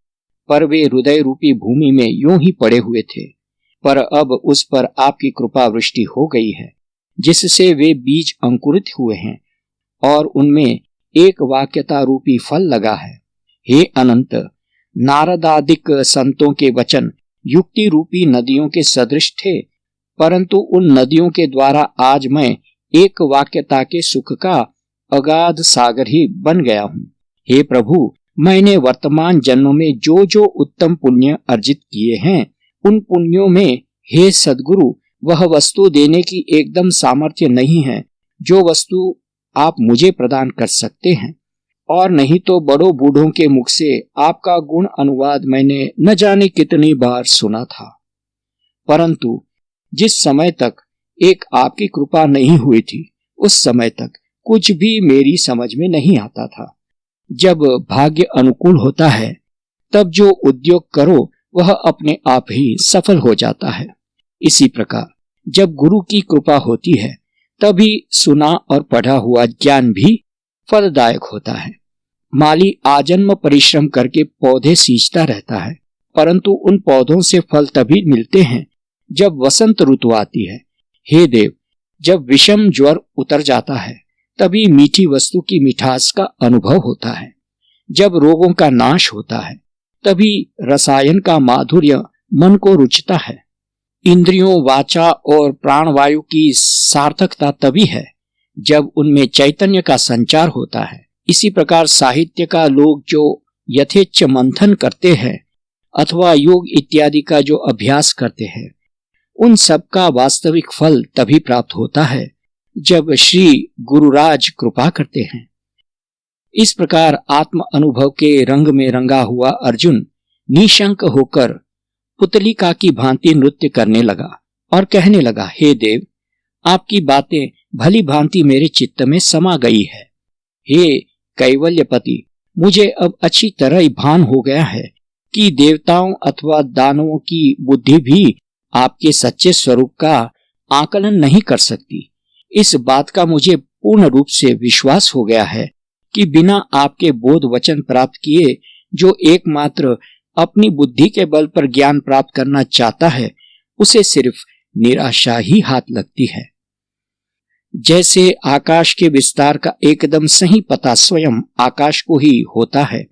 पर वे हृदय रूपी भूमि में यूं ही पड़े हुए थे, पर अब उस पर आपकी कृपा वृष्टि हो गई है जिससे वे बीज अंकुरित हुए हैं और उनमें एक वाक्यता रूपी फल लगा है। हे अनंत, नारदादिक संतों के वचन युक्ति रूपी नदियों के सदृश थे, परंतु उन नदियों के द्वारा आज मैं एक वाक्यता के सुख का अगाध सागर ही बन गया हूँ। हे प्रभु, मैंने वर्तमान जन्म में जो जो उत्तम पुण्य अर्जित किए हैं उन पुण्यों में हे सद्गुरु वह वस्तु देने की एकदम सामर्थ्य नहीं है जो वस्तु आप मुझे प्रदान कर सकते हैं, और नहीं तो बड़ों बूढ़ों के मुख से आपका गुण अनुवाद मैंने न जाने कितनी बार सुना था, परंतु जिस समय तक एक आपकी कृपा नहीं हुई थी उस समय तक कुछ भी मेरी समझ में नहीं आता था। जब भाग्य अनुकूल होता है तब जो उद्योग करो वह अपने आप ही सफल हो जाता है। इसी प्रकार जब गुरु की कृपा होती है तभी सुना और पढ़ा हुआ ज्ञान भी फलदायक होता है। माली आजन्म परिश्रम करके पौधे सींचता रहता है, परंतु उन पौधों से फल तभी मिलते हैं जब वसंत ऋतु आती है। हे देव, जब विषम ज्वर उतर जाता है तभी मीठी वस्तु की मिठास का अनुभव होता है। जब रोगों का नाश होता है तभी रसायन का माधुर्य मन को रुचता है। इंद्रियों, वाचा और प्राणवायु की सार्थकता तभी है जब उनमें चैतन्य का संचार होता है। इसी प्रकार साहित्य का लोग जो यथेच्छ मंथन करते हैं अथवा योग इत्यादि का जो अभ्यास करते हैं, उन सब का वास्तविक फल तभी प्राप्त होता है जब श्री गुरुराज कृपा करते हैं। इस प्रकार आत्म अनुभव के रंग में रंगा हुआ अर्जुन निशंक होकर पुतलिका की भांति नृत्य करने लगा और कहने लगा, हे देव, आपकी बातें भली भांति मेरे चित्त में समा गई है। हे कैवल्यपति, मुझे अब अच्छी तरह भान हो गया है कि देवताओं अथवा दानवों की बुद्धि भी आपके सच्चे स्वरूप का आकलन नहीं कर सकती। इस बात का मुझे पूर्ण रूप से विश्वास हो गया है कि बिना आपके बोध वचन प्राप्त किए जो एकमात्र अपनी बुद्धि के बल पर ज्ञान प्राप्त करना चाहता है, उसे सिर्फ निराशा ही हाथ लगती है। जैसे आकाश के विस्तार का एकदम सही पता स्वयं आकाश को ही होता है,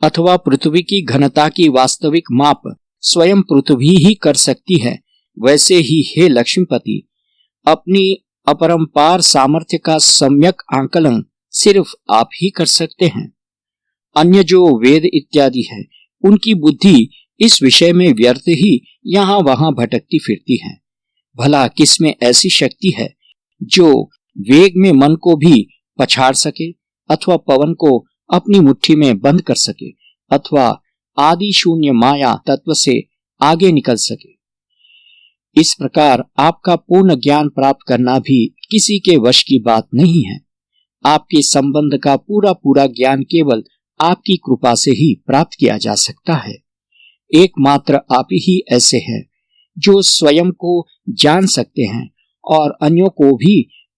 अथवा पृथ्वी की घनता की वास्तविक माप स्वयं पृथ्वी ही कर सकती है, वैसे ही हे लक्ष्मीपति, अपनी अपरंपार सामर्थ्य का सम्यक आंकलन सिर्फ आप ही कर सकते हैं। अन्य जो वेद इत्यादि है, उनकी बुद्धि इस विषय में व्यर्थ ही यहाँ वहां भटकती फिरती है। भला किसमें ऐसी शक्ति है जो वेग में मन को भी पछाड़ सके, अथवा पवन को अपनी मुट्ठी में बंद कर सके, अथवा आदि शून्य माया तत्व से आगे निकल सके। इस प्रकार आपका पूर्ण ज्ञान प्राप्त करना भी किसी के वश की बात नहीं है। आपके संबंध का पूरा पूरा ज्ञान केवल आपकी कृपा से ही प्राप्त किया जा सकता है। एकमात्र आप ही ऐसे हैं जो स्वयं को जान सकते हैं और अन्यों को भी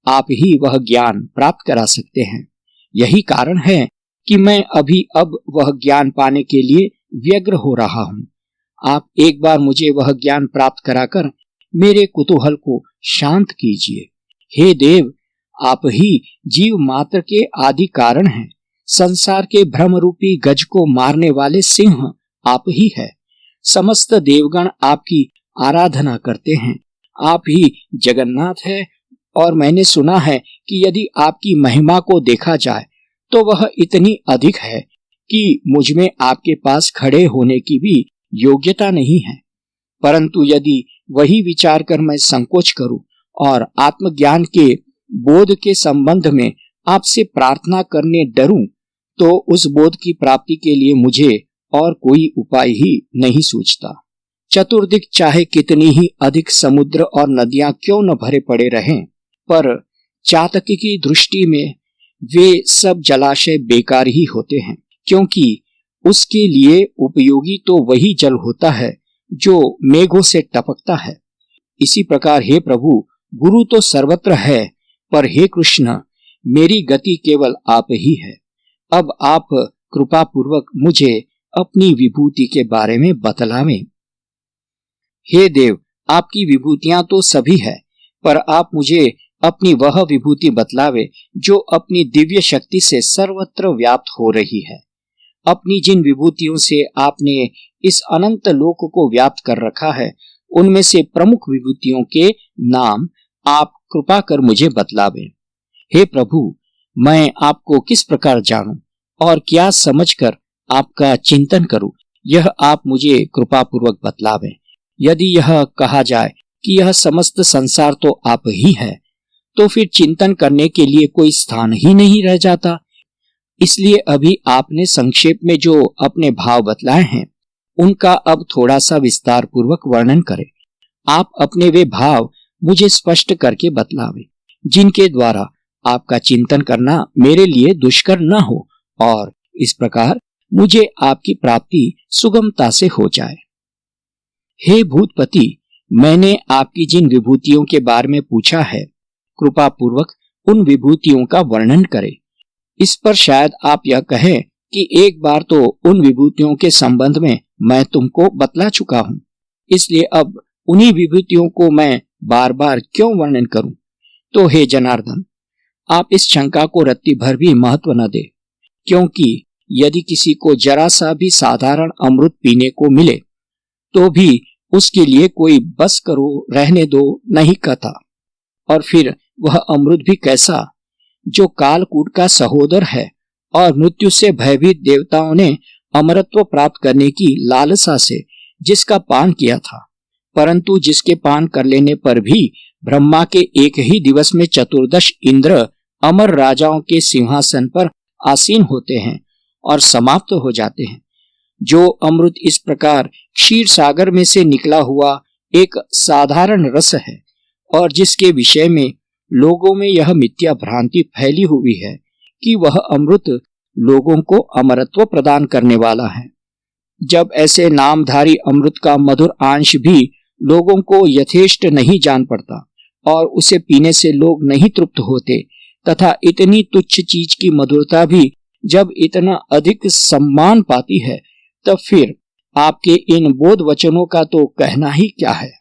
आप ही वह ज्ञान प्राप्त करा सकते हैं। यही कारण है कि मैं अभी अब वह ज्ञान पाने के लिए व्यग्र हो रहा हूँ। आप एक बार मुझे वह ज्ञान प्राप्त कराकर मेरे कुतूहल को शांत कीजिए। हे देव, आप ही जीव मात्र के आदि कारण हैं। संसार के भ्रम रूपी गज को मारने वाले सिंह आप ही है। समस्त देवगण आपकी आराधना करते हैं। आप ही जगन्नाथ है, और मैंने सुना है कि यदि आपकी महिमा को देखा जाए तो वह इतनी अधिक है कि मुझमें आपके पास खड़े होने की भी योग्यता नहीं है। परंतु यदि वही विचार कर मैं संकोच करूं और आत्मज्ञान के बोध के संबंध में आपसे प्रार्थना करने डरूं, तो उस बोध की प्राप्ति के लिए मुझे और कोई उपाय ही नहीं सूझता। चतुर्दिक चाहे कितनी ही अधिक समुद्र और नदियां क्यों न भरे पड़े रहें, पर चातक की दृष्टि में वे सब जलाशय बेकार ही होते हैं, क्योंकि उसके लिए उपयोगी तो वही जल होता है जो मेघों से टपकता है। इसी प्रकार हे प्रभु, गुरु तो सर्वत्र है, पर हे कृष्ण, मेरी गति केवल आप ही है। अब आप कृपा पूर्वक मुझे अपनी विभूति के बारे में बतलावें। हे देव, आपकी विभूतियां तो सभी है, पर आप मुझे अपनी वह विभूति बतलावे जो अपनी दिव्य शक्ति से सर्वत्र व्याप्त हो रही है। अपनी जिन विभूतियों से आपने इस अनंत लोक को व्याप्त कर रखा है, उनमें से प्रमुख विभूतियों के नाम आप कृपा कर मुझे बतलावें। हे प्रभु, मैं आपको किस प्रकार जानूं और क्या समझकर आपका चिंतन करूं, यह आप मुझे कृपा पूर्वक बतलावें। यदि यह कहा जाए कि यह समस्त संसार तो आप ही है, तो फिर चिंतन करने के लिए कोई स्थान ही नहीं रह जाता। इसलिए अभी आपने संक्षेप में जो अपने भाव बतलाए हैं, उनका अब थोड़ा सा विस्तार पूर्वक वर्णन करें। आप अपने वे भाव मुझे स्पष्ट करके बतलावे, जिनके द्वारा आपका चिंतन करना मेरे लिए दुष्कर न हो और इस प्रकार मुझे आपकी प्राप्ति सुगमता से हो जाए। हे भूतपति, मैंने आपकी जिन विभूतियों के बारे में पूछा है, कृपा पूर्वक उन विभूतियों का वर्णन करें। इस पर शायद आप यह कहें कि एक बार तो उन विभूतियों के संबंध में मैं तुमको बतला चुका हूँ, इसलिए अब उन्हीं विभूतियों को मैं बार बार क्यों वर्णन करूं। तो हे जनार्दन, आप इस शंका को रत्ती भर भी महत्व न दे, क्योंकि यदि किसी को जरा सा भी साधारण अमृत पीने को मिले तो भी उसके लिए कोई बस करो, रहने दो नहीं कहता। और फिर वह अमृत भी कैसा, जो कालकूट का सहोदर है और मृत्यु से भयभीत देवताओं ने अमरत्व प्राप्त करने की लालसा से जिसका पान किया था, परंतु जिसके पान कर लेने पर भी ब्रह्मा के एक ही दिवस में 14 इंद्र अमर राजाओं के सिंहासन पर आसीन होते हैं और समाप्त हो जाते हैं। जो अमृत इस प्रकार क्षीर सागर में से निकला हुआ एक साधारण रस है और जिसके विषय में लोगों में यह मिथ्या भ्रांति फैली हुई है कि वह अमृत लोगों को अमरत्व प्रदान करने वाला है। जब ऐसे नामधारी अमृत का मधुर अंश भी लोगों को यथेष्ट नहीं जान पड़ता और उसे पीने से लोग नहीं तृप्त होते, तथा इतनी तुच्छ चीज की मधुरता भी जब इतना अधिक सम्मान पाती है, तब फिर आपके इन बोध वचनों का तो कहना ही क्या है।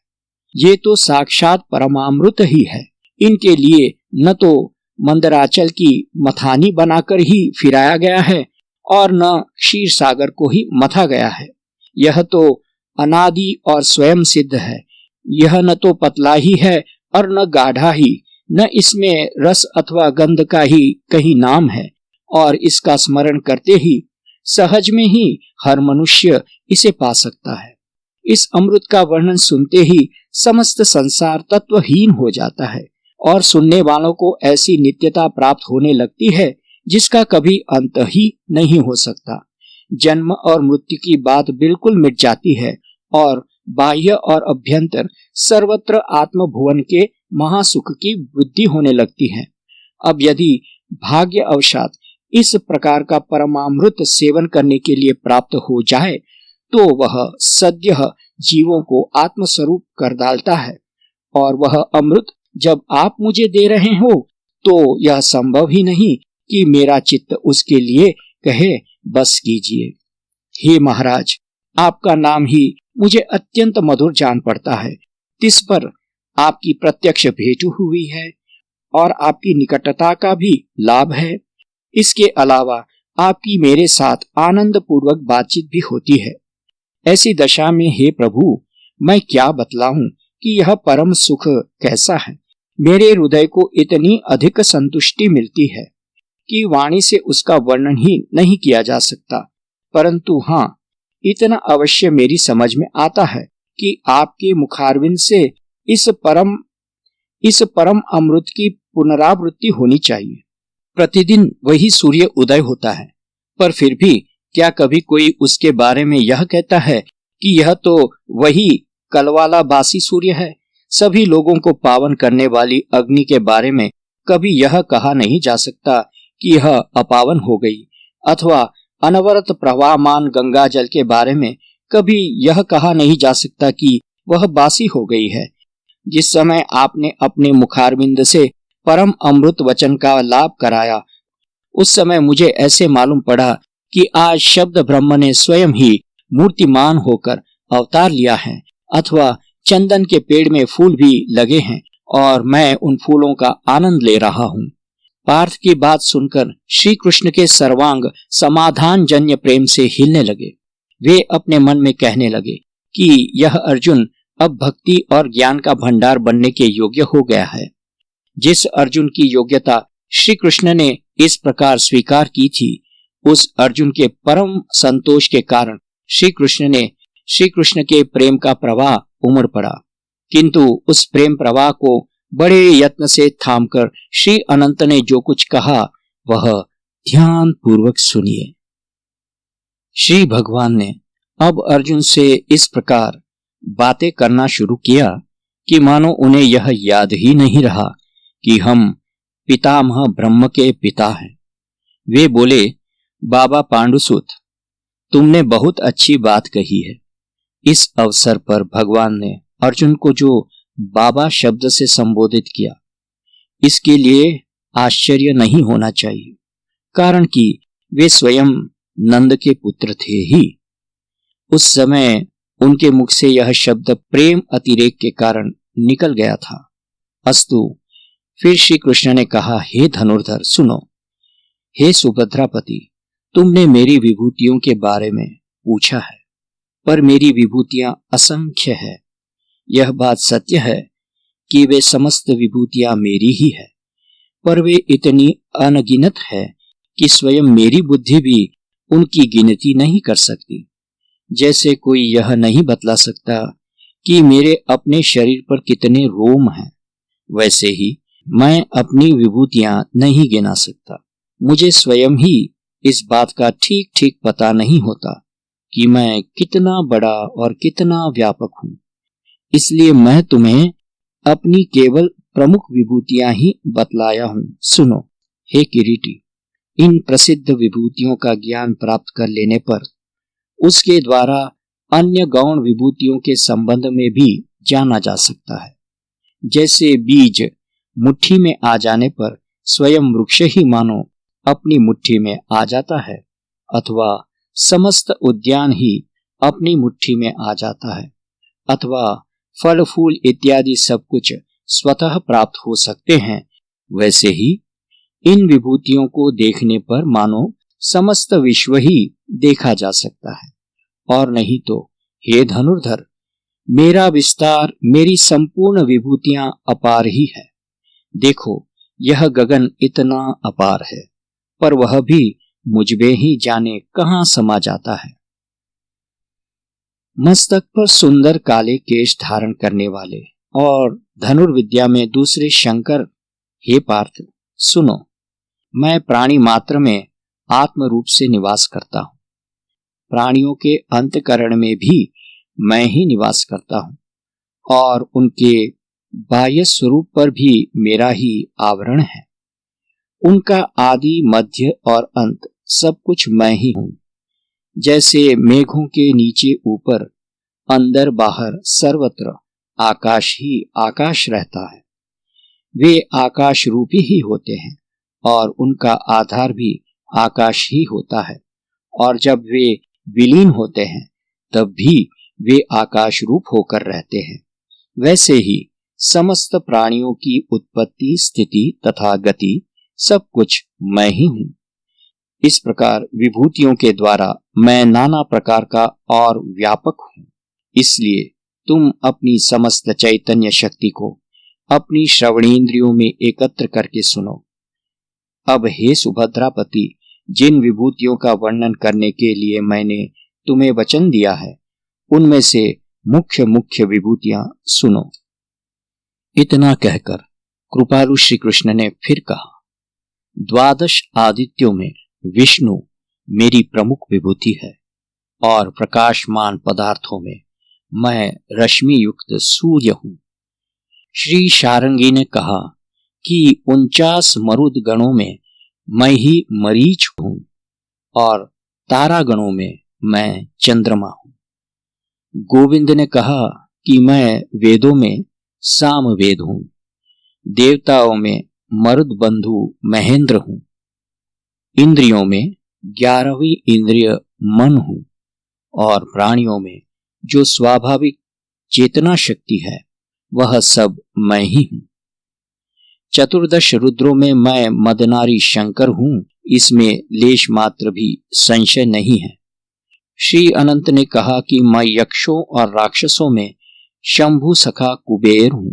ये तो साक्षात परमामृत ही है। इनके लिए न तो मंदराचल की मथानी बनाकर ही फिराया गया है और न क्षीर सागर को ही मथा गया है। यह तो अनादि और स्वयं सिद्ध है। यह न तो पतला ही है और न गाढ़ा ही, न इसमें रस अथवा गंध का ही कहीं नाम है, और इसका स्मरण करते ही सहज में ही हर मनुष्य इसे पा सकता है। इस अमृत का वर्णन सुनते ही समस्त संसार तत्वहीन हो जाता है और सुनने वालों को ऐसी नित्यता प्राप्त होने लगती है जिसका कभी अंत ही नहीं हो सकता। जन्म और मृत्यु की बात बिल्कुल मिट जाती है और बाह्य और अभ्यंतर सर्वत्र आत्म भुवन के महासुख की वृद्धि होने लगती है। अब यदि भाग्य अवशात इस प्रकार का परमामृत सेवन करने के लिए प्राप्त हो जाए तो वह सद्यः जीवों को आत्मस्वरूप कर डालता है, और वह अमृत जब आप मुझे दे रहे हो तो यह संभव ही नहीं कि मेरा चित्त उसके लिए कहे बस कीजिए। हे महाराज, आपका नाम ही मुझे अत्यंत मधुर जान पड़ता है। इस पर आपकी प्रत्यक्ष भेंट हुई है और आपकी निकटता का भी लाभ है। इसके अलावा आपकी मेरे साथ आनंद पूर्वक बातचीत भी होती है। ऐसी दशा में हे प्रभु, मैं क्या बतलाऊं कि यह परम सुख कैसा है। मेरे हृदय को इतनी अधिक संतुष्टि मिलती है कि वाणी से उसका वर्णन ही नहीं किया जा सकता। परंतु हाँ, इतना अवश्य मेरी समझ में आता है कि आपके मुखारविंद से इस परम अमृत की पुनरावृत्ति होनी चाहिए। प्रतिदिन वही सूर्य उदय होता है, पर फिर भी क्या कभी कोई उसके बारे में यह कहता है कि यह तो वही कल वाला बासी सूर्य है। सभी लोगों को पावन करने वाली अग्नि के बारे में कभी यह कहा नहीं जा सकता कि यह अपावन हो गई, अथवा अनवरत प्रवाहमान गंगा जल के बारे में कभी यह कहा नहीं जा सकता कि वह बासी हो गई है। जिस समय आपने अपने मुखारविंद से परम अमृत वचन का लाभ कराया, उस समय मुझे ऐसे मालूम पड़ा कि आज शब्द ब्रह्म ने स्वयं ही मूर्तिमान होकर अवतार लिया है, अथवा चंदन के पेड़ में फूल भी लगे हैं और मैं उन फूलों का आनंद ले रहा हूँ। पार्थ की बात सुनकर श्री कृष्ण के सर्वांग समाधान जन्य प्रेम से हिलने लगे। वे अपने मन में कहने लगे कि यह अर्जुन अब भक्ति और ज्ञान का भंडार बनने के योग्य हो गया है। जिस अर्जुन की योग्यता श्री कृष्ण ने इस प्रकार स्वीकार की थी, उस अर्जुन के परम संतोष के कारण श्री कृष्ण के प्रेम का प्रवाह उमड़ पड़ा। किंतु उस प्रेम प्रवाह को बड़े यत्न से थामकर श्री अनंत ने जो कुछ कहा वह ध्यान पूर्वक सुनिए। श्री भगवान ने अब अर्जुन से इस प्रकार बातें करना शुरू किया कि मानो उन्हें यह याद ही नहीं रहा कि हम पितामह ब्रह्म के पिता हैं। वे बोले, बाबा पांडुसुत, तुमने बहुत अच्छी बात कही है। इस अवसर पर भगवान ने अर्जुन को जो बाबा शब्द से संबोधित किया, इसके लिए आश्चर्य नहीं होना चाहिए, कारण कि वे स्वयं नंद के पुत्र थे ही। उस समय उनके मुख से यह शब्द प्रेम अतिरेक के कारण निकल गया था। अस्तु, फिर श्री कृष्ण ने कहा, हे धनुर्धर सुनो। हे सुभद्रापति, तुमने मेरी विभूतियों के बारे में पूछा है, पर मेरी विभूतियां असंख्य है। यह बात सत्य है कि वे समस्त विभूतियां मेरी ही है, पर वे इतनी अनगिनत है कि स्वयं मेरी बुद्धि भी उनकी गिनती नहीं कर सकती। जैसे कोई यह नहीं बतला सकता कि मेरे अपने शरीर पर कितने रोम हैं, वैसे ही मैं अपनी विभूतियां नहीं गिना सकता। मुझे स्वयं ही इस बात का ठीक ठीक पता नहीं होता कि मैं कितना बड़ा और कितना व्यापक हूं। इसलिए मैं तुम्हें अपनी केवल प्रमुख विभूतियां ही बतलाया हूं, सुनो। हे किरीटी, इन प्रसिद्ध विभूतियों का ज्ञान प्राप्त कर लेने पर उसके द्वारा अन्य गौण विभूतियों के संबंध में भी जाना जा सकता है। जैसे बीज मुट्ठी में आ जाने पर स्वयं वृक्ष ही मानो अपनी मुट्ठी में आ जाता है, अथवा समस्त उद्यान ही अपनी मुट्ठी में आ जाता है, अथवा फल फूल इत्यादि सब कुछ स्वतः प्राप्त हो सकते हैं, वैसे ही इन विभूतियों को देखने पर मानो समस्त विश्व ही देखा जा सकता है। और नहीं तो हे धनुर्धर, मेरा विस्तार, मेरी संपूर्ण विभूतियां अपार ही है। देखो, यह गगन इतना अपार है, पर वह भी मुझमें ही जाने कहां समा जाता है। मस्तक पर सुंदर काले केश धारण करने वाले और धनुर्विद्या में दूसरे शंकर, हे पार्थ सुनो, मैं प्राणी मात्र में आत्म रूप से निवास करता हूं। प्राणियों के अंतकरण में भी मैं ही निवास करता हूं और उनके बाह्य स्वरूप पर भी मेरा ही आवरण है। उनका आदि, मध्य और अंत सब कुछ मैं ही हूं। जैसे मेघों के नीचे ऊपर, अंदर बाहर सर्वत्र आकाश ही आकाश रहता है, वे आकाश रूपी ही होते हैं और उनका आधार भी आकाश ही होता है, और जब वे विलीन होते हैं तब भी वे आकाश रूप होकर रहते हैं। वैसे ही समस्त प्राणियों की उत्पत्ति, स्थिति तथा गति सब कुछ मैं ही हूं। इस प्रकार विभूतियों के द्वारा मैं नाना प्रकार का और व्यापक हूं। इसलिए तुम अपनी समस्त चैतन्य शक्ति को अपनी श्रवणेंद्रियों में एकत्र करके सुनो। अब हे सुभद्रापति, जिन विभूतियों का वर्णन करने के लिए मैंने तुम्हें वचन दिया है, उनमें से मुख्य मुख्य विभूतियां सुनो। इतना कहकर कृपालु श्री कृष्ण ने फिर कहा, 12 आदित्यों में विष्णु मेरी प्रमुख विभूति है और प्रकाशमान पदार्थों में मैं रश्मि युक्त सूर्य हूं। श्री शारंगी ने कहा कि 49 मरुद गणों में मैं ही मरीच हूं और तारा गणों में मैं चंद्रमा हूं। गोविंद ने कहा कि मैं वेदों में साम वेद हूं, देवताओं में मरुद बंधु महेंद्र हूं, इंद्रियों में 11वीं इंद्रिय मन हूं और प्राणियों में जो स्वाभाविक चेतना शक्ति है वह सब मैं ही हूं। 14 रुद्रों में मैं मदनारी शंकर हूं, इसमें लेश मात्र भी संशय नहीं है। श्री अनंत ने कहा कि मैं यक्षों और राक्षसों में शंभु सखा कुबेर हूं,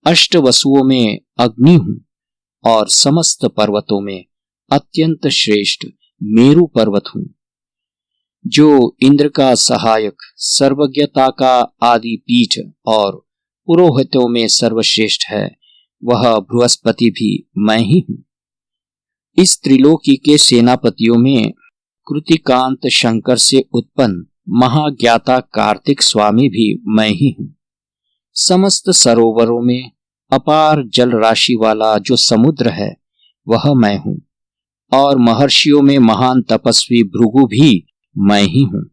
8 वसुओं में अग्नि हूं और समस्त पर्वतों में अत्यंत श्रेष्ठ मेरु पर्वत हूं। जो इंद्र का सहायक, सर्वज्ञता का आदि पीठ और पुरोहितों में सर्वश्रेष्ठ है, वह बृहस्पति भी मैं ही हूं। इस त्रिलोकी के सेनापतियों में कृतिकांत शंकर से उत्पन्न महाज्ञाता कार्तिक स्वामी भी मैं ही हूं। समस्त सरोवरों में अपार जल राशि वाला जो समुद्र है वह मैं हूं और महर्षियों में महान तपस्वी भृगु भी मैं ही हूं।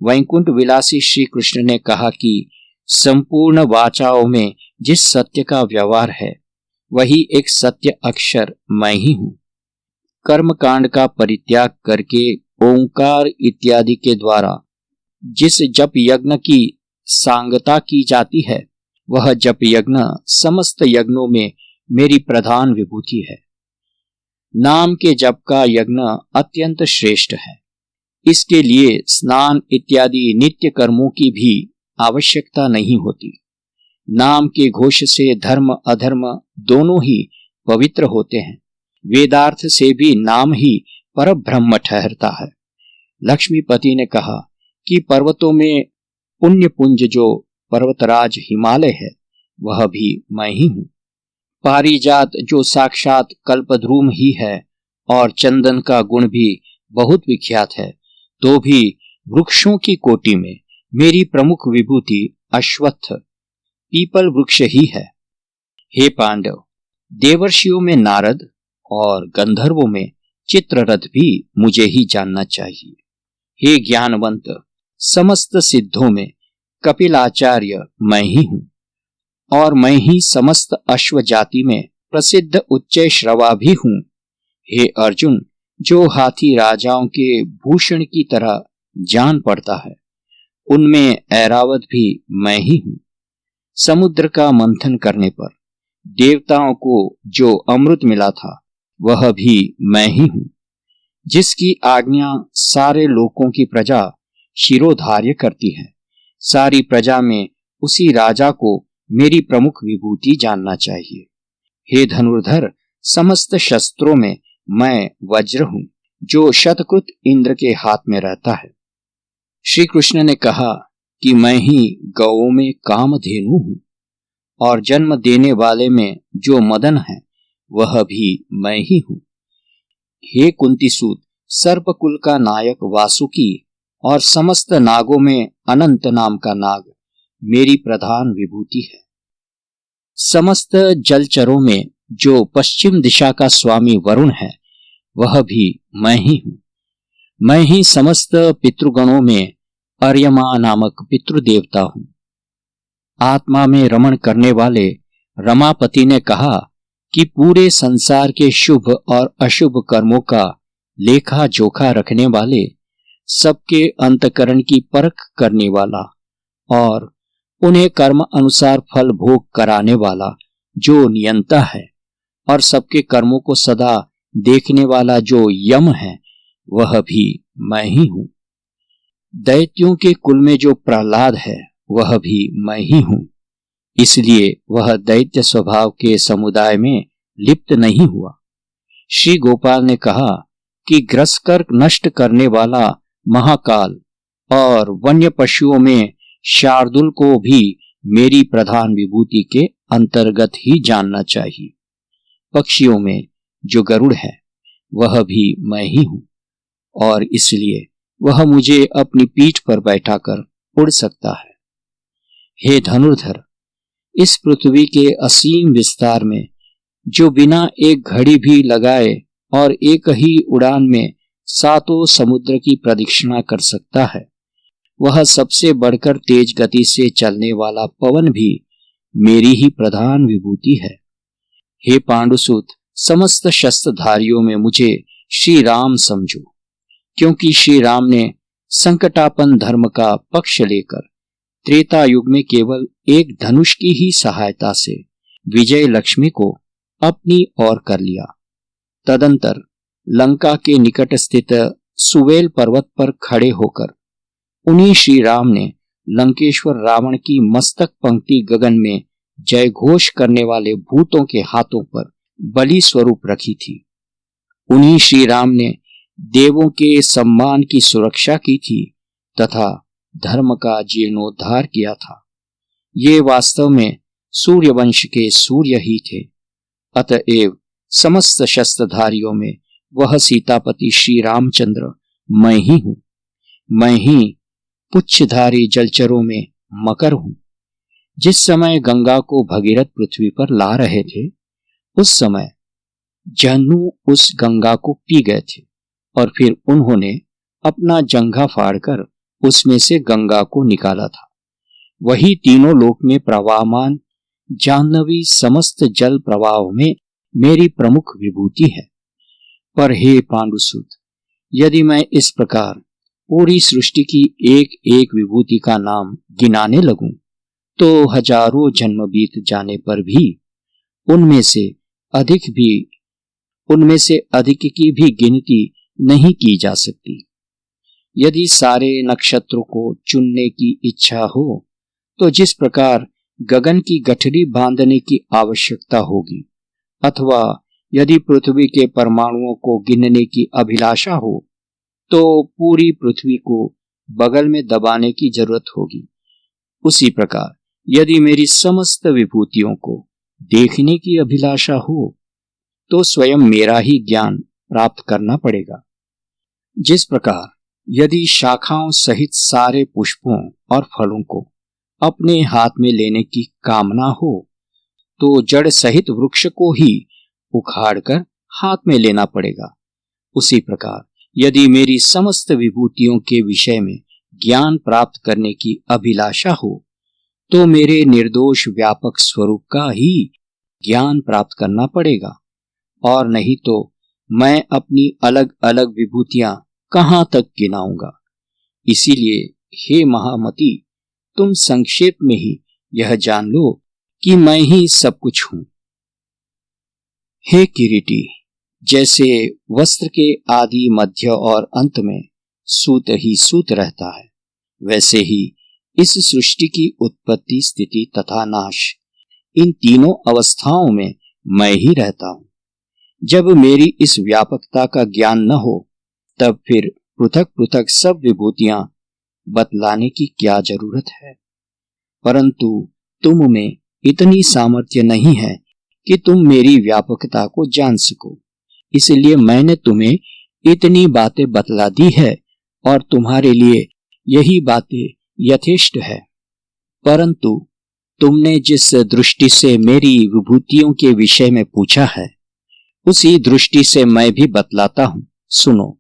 वैकुंठ विलासी श्री कृष्ण ने कहा कि संपूर्ण वाचाओं में जिस सत्य का व्यवहार है वही एक सत्य अक्षर मैं ही हूं। कर्म कांड का परित्याग करके ओंकार इत्यादि के द्वारा जिस जप यज्ञ की सांगता की जाती है वह जप यज्ञ समस्त यज्ञों में मेरी प्रधान विभूति है। नाम के जप का यज्ञ अत्यंत श्रेष्ठ है। इसके लिए स्नान इत्यादि नित्य कर्मों की भी आवश्यकता नहीं होती। नाम के घोष से धर्म अधर्म दोनों ही पवित्र होते हैं। वेदार्थ से भी नाम ही परब्रह्म ठहरता है। लक्ष्मीपति ने कहा कि पर्वतों में पुण्य पुंज जो पर्वतराज हिमालय है वह भी मैं ही हूं। पारिजात जो साक्षात कल्पद्रुम ही है और चंदन का गुण भी बहुत विख्यात है, तो भी वृक्षों की कोटि में मेरी प्रमुख विभूति अश्वत्थ पीपल वृक्ष ही है। हे पांडव, देवर्षियों में नारद और गंधर्वों में चित्ररथ भी मुझे ही जानना चाहिए। हे ज्ञानवंत, समस्त सिद्धों में कपिलाचार्य मैं ही हूँ, और मैं ही समस्त अश्व जाति में प्रसिद्ध उच्च श्रवा भी हूँ। हे अर्जुन, जो हाथी राजाओं के भूषण की तरह जान पड़ता है, उनमें ऐरावत भी मैं ही हूँ। समुद्र का मंथन करने पर देवताओं को जो अमृत मिला था, वह भी मैं ही हूँ। जिसकी आज्ञा सारे लोकों की प्रजा शिरोधार्य करती है, सारी प्रजा में उसी राजा को मेरी प्रमुख विभूति जानना चाहिए। हे धनुर्धर, समस्त शस्त्रों में मैं वज्र हूं, जो शतकृत इंद्र के हाथ में रहता है। श्री कृष्ण ने कहा कि मैं ही गौओं में कामधेनु हूं, और जन्म देने वाले में जो मदन है, वह भी मैं ही हूं। हे कुंती सूत, सर्पकुल का नायक वासुकी और समस्त नागों में अनंत नाम का नाग मेरी प्रधान विभूति है। समस्त जलचरों में जो पश्चिम दिशा का स्वामी वरुण है, वह भी मैं ही हूं। मैं ही समस्त पितृगणों में अर्यमा नामक पितृदेवता हूं। आत्मा में रमण करने वाले रमापति ने कहा कि पूरे संसार के शुभ और अशुभ कर्मों का लेखा जोखा रखने वाले, सबके अंतकरण की परख करने वाला और उन्हें कर्म अनुसार फल भोग कराने वाला जो नियंता है, और सबके कर्मों को सदा देखने वाला जो यम है, वह भी मैं ही हूं। दैत्यों के कुल में जो प्रहलाद है, वह भी मैं ही हूं। इसलिए वह दैत्य स्वभाव के समुदाय में लिप्त नहीं हुआ। श्री गोपाल ने कहा कि ग्रसकर नष्ट करने वाला महाकाल और वन्य पशुओं में शार्दुल को भी मेरी प्रधान विभूति के अंतर्गत ही जानना चाहिए। पक्षियों में जो गरुड़ है, वह भी मैं ही हूं, और इसलिए वह मुझे अपनी पीठ पर बैठाकर उड़ सकता है। हे धनुर्धर, इस पृथ्वी के असीम विस्तार में जो बिना एक घड़ी भी लगाए और एक ही उड़ान में सातों समुद्र की प्रदक्षिणा कर सकता है, वह सबसे बढ़कर तेज गति से चलने वाला पवन भी मेरी ही प्रधान विभूति है। हे पांडुसूत, समस्त शस्त्रधारियों में मुझे श्री राम समझो, क्योंकि श्री राम ने संकटापन धर्म का पक्ष लेकर त्रेता युग में केवल एक धनुष की ही सहायता से विजय लक्ष्मी को अपनी ओर कर लिया। तदंतर लंका के निकट स्थित सुवेल पर्वत पर खड़े होकर उन्हीं श्री राम ने लंकेश्वर रावण की मस्तक पंक्ति गगन में जय घोष करने वाले भूतों के हाथों पर बलि स्वरूप रखी थी। उन्हीं श्री राम ने देवों के सम्मान की सुरक्षा की थी तथा धर्म का जीर्णोद्धार किया था। ये वास्तव में सूर्यवंश के सूर्य ही थे। अतएव समस्त शस्त्रधारियों में वह सीतापति श्री रामचंद्र मैं ही हूं। मैं ही पुच्छधारी जलचरों में मकर हूं। जिस समय गंगा को भगीरथ पृथ्वी पर ला रहे थे, उस समय जहन्नू उस गंगा को पी गए थे, और फिर उन्होंने अपना जंघा फाड़कर उसमें से गंगा को निकाला था। वही तीनों लोक में प्रवाहमान जाह्नवी समस्त जल प्रवाह में मेरी प्रमुख विभूति है। पर हे पांडुसूत, यदि मैं इस प्रकार पूरी सृष्टि की एक एक विभूति का नाम गिनाने लगूं, तो हजारों जन्म बीत जाने पर भी उनमें से अधिक की भी गिनती नहीं की जा सकती। यदि सारे नक्षत्रों को चुनने की इच्छा हो, तो जिस प्रकार गगन की गठरी बांधने की आवश्यकता होगी, अथवा यदि पृथ्वी के परमाणुओं को गिनने की अभिलाषा हो, तो पूरी पृथ्वी को बगल में दबाने की जरूरत होगी, उसी प्रकार यदि मेरी समस्त विभूतियों को देखने की अभिलाषा हो, तो स्वयं मेरा ही ज्ञान प्राप्त करना पड़ेगा। जिस प्रकार यदि शाखाओं सहित सारे पुष्पों और फलों को अपने हाथ में लेने की कामना हो, तो जड़ सहित वृक्ष को ही उखाड़कर हाथ में लेना पड़ेगा। उसी प्रकार यदि मेरी समस्त विभूतियों के विषय में ज्ञान प्राप्त करने की अभिलाषा हो तो मेरे निर्दोष व्यापक स्वरूप का ही ज्ञान प्राप्त करना पड़ेगा, और नहीं तो मैं अपनी अलग अलग विभूतियां कहां तक गिनाऊंगा। इसीलिए हे महामती, तुम संक्षेप में ही यह जान लो कि मैं ही सब कुछ हूं। हे किरीटी, जैसे वस्त्र के आदि मध्य और अंत में सूत ही सूत रहता है, वैसे ही इस सृष्टि की उत्पत्ति, स्थिति तथा नाश, इन तीनों अवस्थाओं में मैं ही रहता हूं। जब मेरी इस व्यापकता का ज्ञान न हो तब फिर पृथक पृथक सब विभूतियां बतलाने की क्या जरूरत है। परंतु तुम में इतनी सामर्थ्य नहीं है कि तुम मेरी व्यापकता को जान सको, इसलिए मैंने तुम्हें इतनी बातें बतला दी है और तुम्हारे लिए यही बातें यथेष्ट है। परंतु तुमने जिस दृष्टि से मेरी विभूतियों के विषय में पूछा है, उसी दृष्टि से मैं भी बतलाता हूं। सुनो,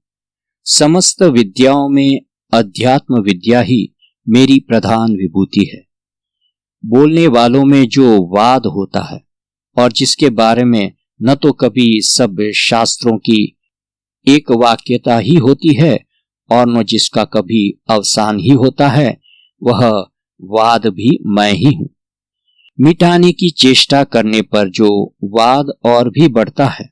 समस्त विद्याओं में अध्यात्म विद्या ही मेरी प्रधान विभूति है। बोलने वालों में जो वाद होता है और जिसके बारे में न तो कभी सब शास्त्रों की एक वाक्यता ही होती है और न जिसका कभी अवसान ही होता है, वह वाद भी मैं ही हूं। मिटाने की चेष्टा करने पर जो वाद और भी बढ़ता है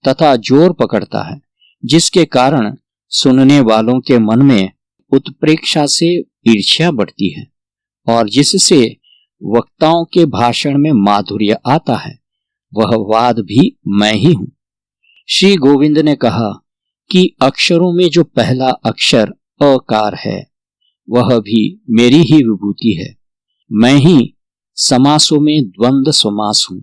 तथा जोर पकड़ता है, जिसके कारण सुनने वालों के मन में उत्प्रेक्षा से ईर्ष्या बढ़ती है और जिससे वक्ताओं के भाषण में माधुर्य आता है, वह वाद भी मैं ही हूं। श्री गोविंद ने कहा कि अक्षरों में जो पहला अक्षर अकार है, वह भी मेरी ही विभूति है। मैं ही समासों में द्वंद्व समास हूं।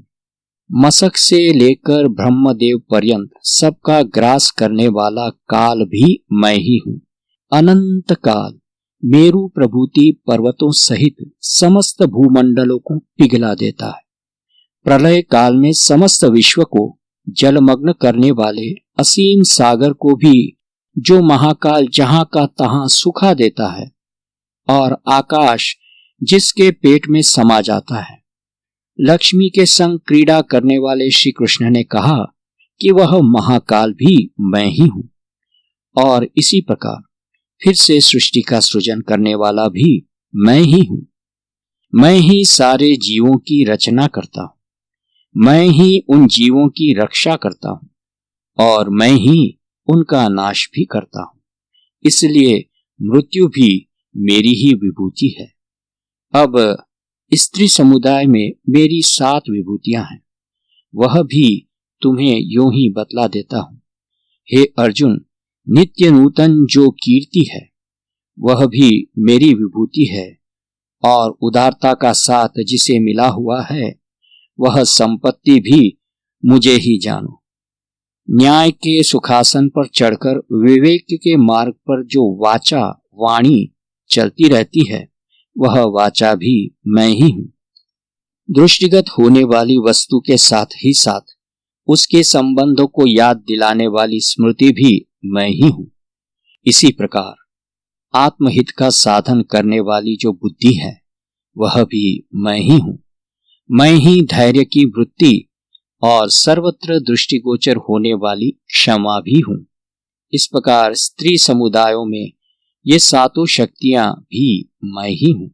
मशक से लेकर ब्रह्मदेव पर्यंत सबका ग्रास करने वाला काल भी मैं ही हूं। अनंत काल मेरु प्रभूति पर्वतों सहित समस्त भूमंडलों को पिघला देता है। प्रलय काल में समस्त विश्व को जलमग्न करने वाले असीम सागर को भी जो महाकाल जहां का तहां सुखा देता है, और आकाश जिसके पेट में समा जाता है। लक्ष्मी के संग क्रीड़ा करने वाले श्री कृष्ण ने कहा कि वह महाकाल भी मैं ही हूं, और इसी प्रकार फिर से सृष्टि का सृजन करने वाला भी मैं ही हूं। मैं ही सारे जीवों की रचना करता हूं, मैं ही उन जीवों की रक्षा करता हूं और मैं ही उनका नाश भी करता हूं। इसलिए मृत्यु भी मेरी ही विभूति है। अब स्त्री समुदाय में मेरी 7 विभूतियां हैं, वह भी तुम्हें यूं ही बतला देता हूं। हे अर्जुन, नित्य नूतन जो कीर्ति है वह भी मेरी विभूति है, और उदारता का साथ जिसे मिला हुआ है वह संपत्ति भी मुझे ही जानो। न्याय के सुखासन पर चढ़कर विवेक के मार्ग पर जो वाचा वाणी चलती रहती है, वह वाचा भी मैं ही हूं। दृष्टिगत होने वाली वस्तु के साथ ही साथ उसके संबंधों को याद दिलाने वाली स्मृति भी मैं ही हूं। इसी प्रकार आत्महित का साधन करने वाली जो बुद्धि है, वह भी मैं ही हूं। मैं ही धैर्य की वृत्ति और सर्वत्र दृष्टिगोचर होने वाली क्षमा भी हूं। इस प्रकार स्त्री समुदायों में ये 7 शक्तियां भी मैं ही हूं।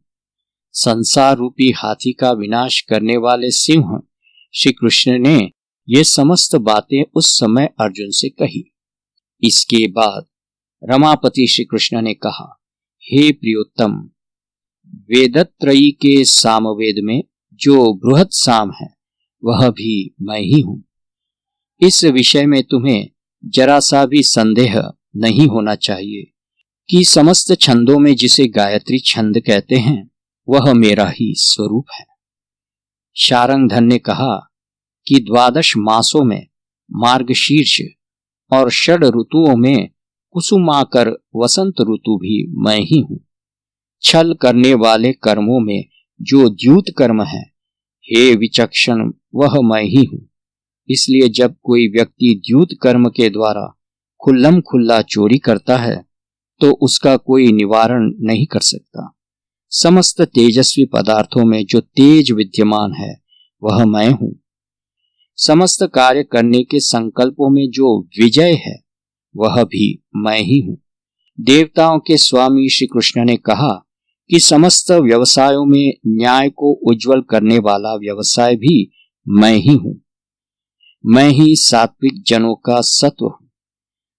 संसार रूपी हाथी का विनाश करने वाले सिंह श्री कृष्ण ने ये समस्त बातें उस समय अर्जुन से कही। इसके बाद रमापति श्री कृष्ण ने कहा, हे प्रियोत्तम, वेदत्रयी के सामवेद में जो बृहत साम है वह भी मैं ही हूं। इस विषय में तुम्हें जरा सा भी संदेह नहीं होना चाहिए कि समस्त छंदों में जिसे गायत्री छंद कहते हैं वह मेरा ही स्वरूप है। शारंगधर ने कहा कि 12 मासों में मार्गशीर्ष और षड ऋतुओं में कुसुमाकर वसंत ऋतु भी मैं ही हूं। छल करने वाले कर्मों में जो द्यूत कर्म है, हे विचक्षण, वह मैं ही हूं। इसलिए जब कोई व्यक्ति द्यूत कर्म के द्वारा खुल्लम खुल्ला चोरी करता है तो उसका कोई निवारण नहीं कर सकता। समस्त तेजस्वी पदार्थों में जो तेज विद्यमान है वह मैं हूं। समस्त कार्य करने के संकल्पों में जो विजय है वह भी मैं ही हूं। देवताओं के स्वामी श्री कृष्ण ने कहा कि समस्त व्यवसायों में न्याय को उज्जवल करने वाला व्यवसाय भी मैं ही हूं। मैं ही सात्विक जनों का सत्व हूं।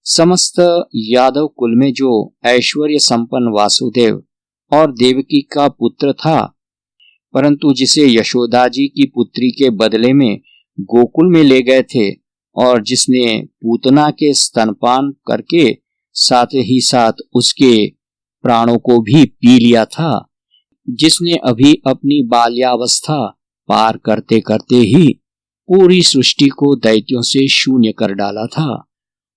समस्त यादव कुल में जो ऐश्वर्य संपन्न वासुदेव और देवकी का पुत्र था, परंतु जिसे यशोदा जी की पुत्री के बदले में गोकुल में ले गए थे और जिसने पूतना के स्तनपान करके साथ ही साथ उसके प्राणों को भी पी लिया था, जिसने अभी अपनी बाल्यावस्था पार करते करते ही पूरी सृष्टि को दैत्यों से शून्य कर डाला था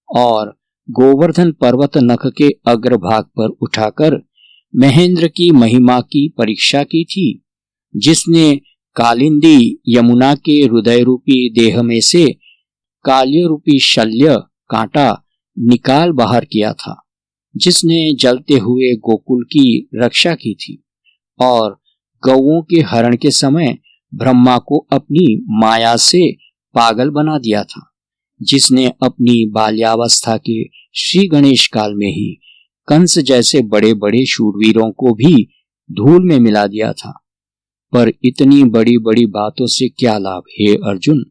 और गोवर्धन पर्वत नख के अग्रभाग पर उठाकर महेंद्र की महिमा की परीक्षा की थी, जिसने कालिंदी यमुना के हृदय रूपी देह में से काल्य रूपी शल्य कांटा निकाल बाहर किया था, जिसने जलते हुए गोकुल की रक्षा की थी और गौओं के हरण के समय ब्रह्मा को अपनी माया से पागल बना दिया था, जिसने अपनी बाल्यावस्था के श्री गणेश काल में ही कंस जैसे बड़े बड़े शूरवीरों को भी धूल में मिला दिया था। पर इतनी बड़ी बड़ी बातों से क्या लाभ हे अर्जुन,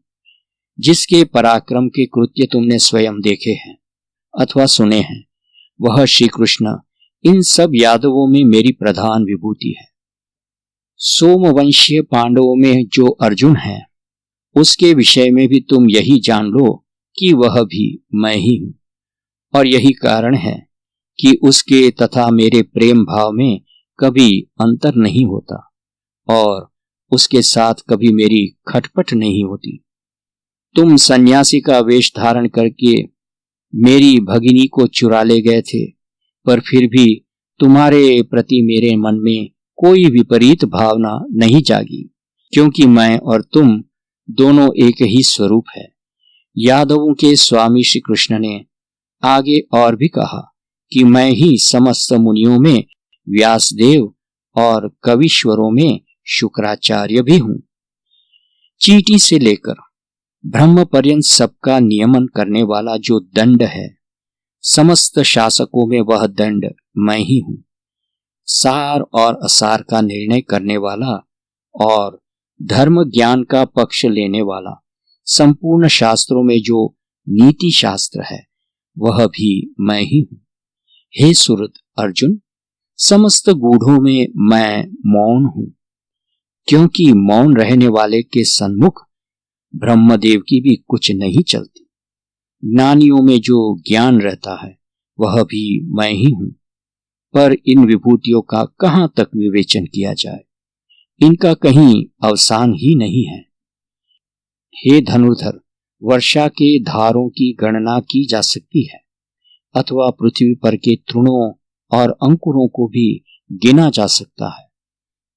जिसके पराक्रम के कृत्य तुमने स्वयं देखे हैं अथवा सुने हैं। वह श्री कृष्ण इन सब यादवों में मेरी प्रधान विभूति है। सोमवंशीय पांडवों में जो अर्जुन है उसके विषय में भी तुम यही जान लो कि वह भी मैं ही हूं, और यही कारण है कि उसके तथा मेरे प्रेम भाव में कभी अंतर नहीं होता और उसके साथ कभी मेरी खटपट नहीं होती। तुम सन्यासी का वेश धारण करके मेरी भगिनी को चुरा ले गए थे, पर फिर भी तुम्हारे प्रति मेरे मन में कोई विपरीत भावना नहीं जागी, क्योंकि मैं और तुम दोनों एक ही स्वरूप है। यादवों के स्वामी श्री कृष्ण ने आगे और भी कहा कि मैं ही समस्त मुनियों में व्यासदेव और कविश्वरों में शुक्राचार्य भी हूं। चींटी से लेकर ब्रह्म पर्यंत सबका नियमन करने वाला जो दंड है, समस्त शासकों में वह दंड मैं ही हूं। सार और असार का निर्णय करने वाला और धर्म ज्ञान का पक्ष लेने वाला, संपूर्ण शास्त्रों में जो नीति शास्त्र है वह भी मैं ही हूं। हे सुहृद अर्जुन, समस्त गूढ़ों में मैं मौन हूं, क्योंकि मौन रहने वाले के सन्मुख ब्रह्मदेव की भी कुछ नहीं चलती। ज्ञानियों में जो ज्ञान रहता है वह भी मैं ही हूं, पर इन विभूतियों का कहां तक विवेचन किया जाए, इनका कहीं अवसान ही नहीं है। हे धनुर्धर, वर्षा के धारों की गणना की जा सकती है अथवा पृथ्वी पर के तृणों और अंकुरों को भी गिना जा सकता है,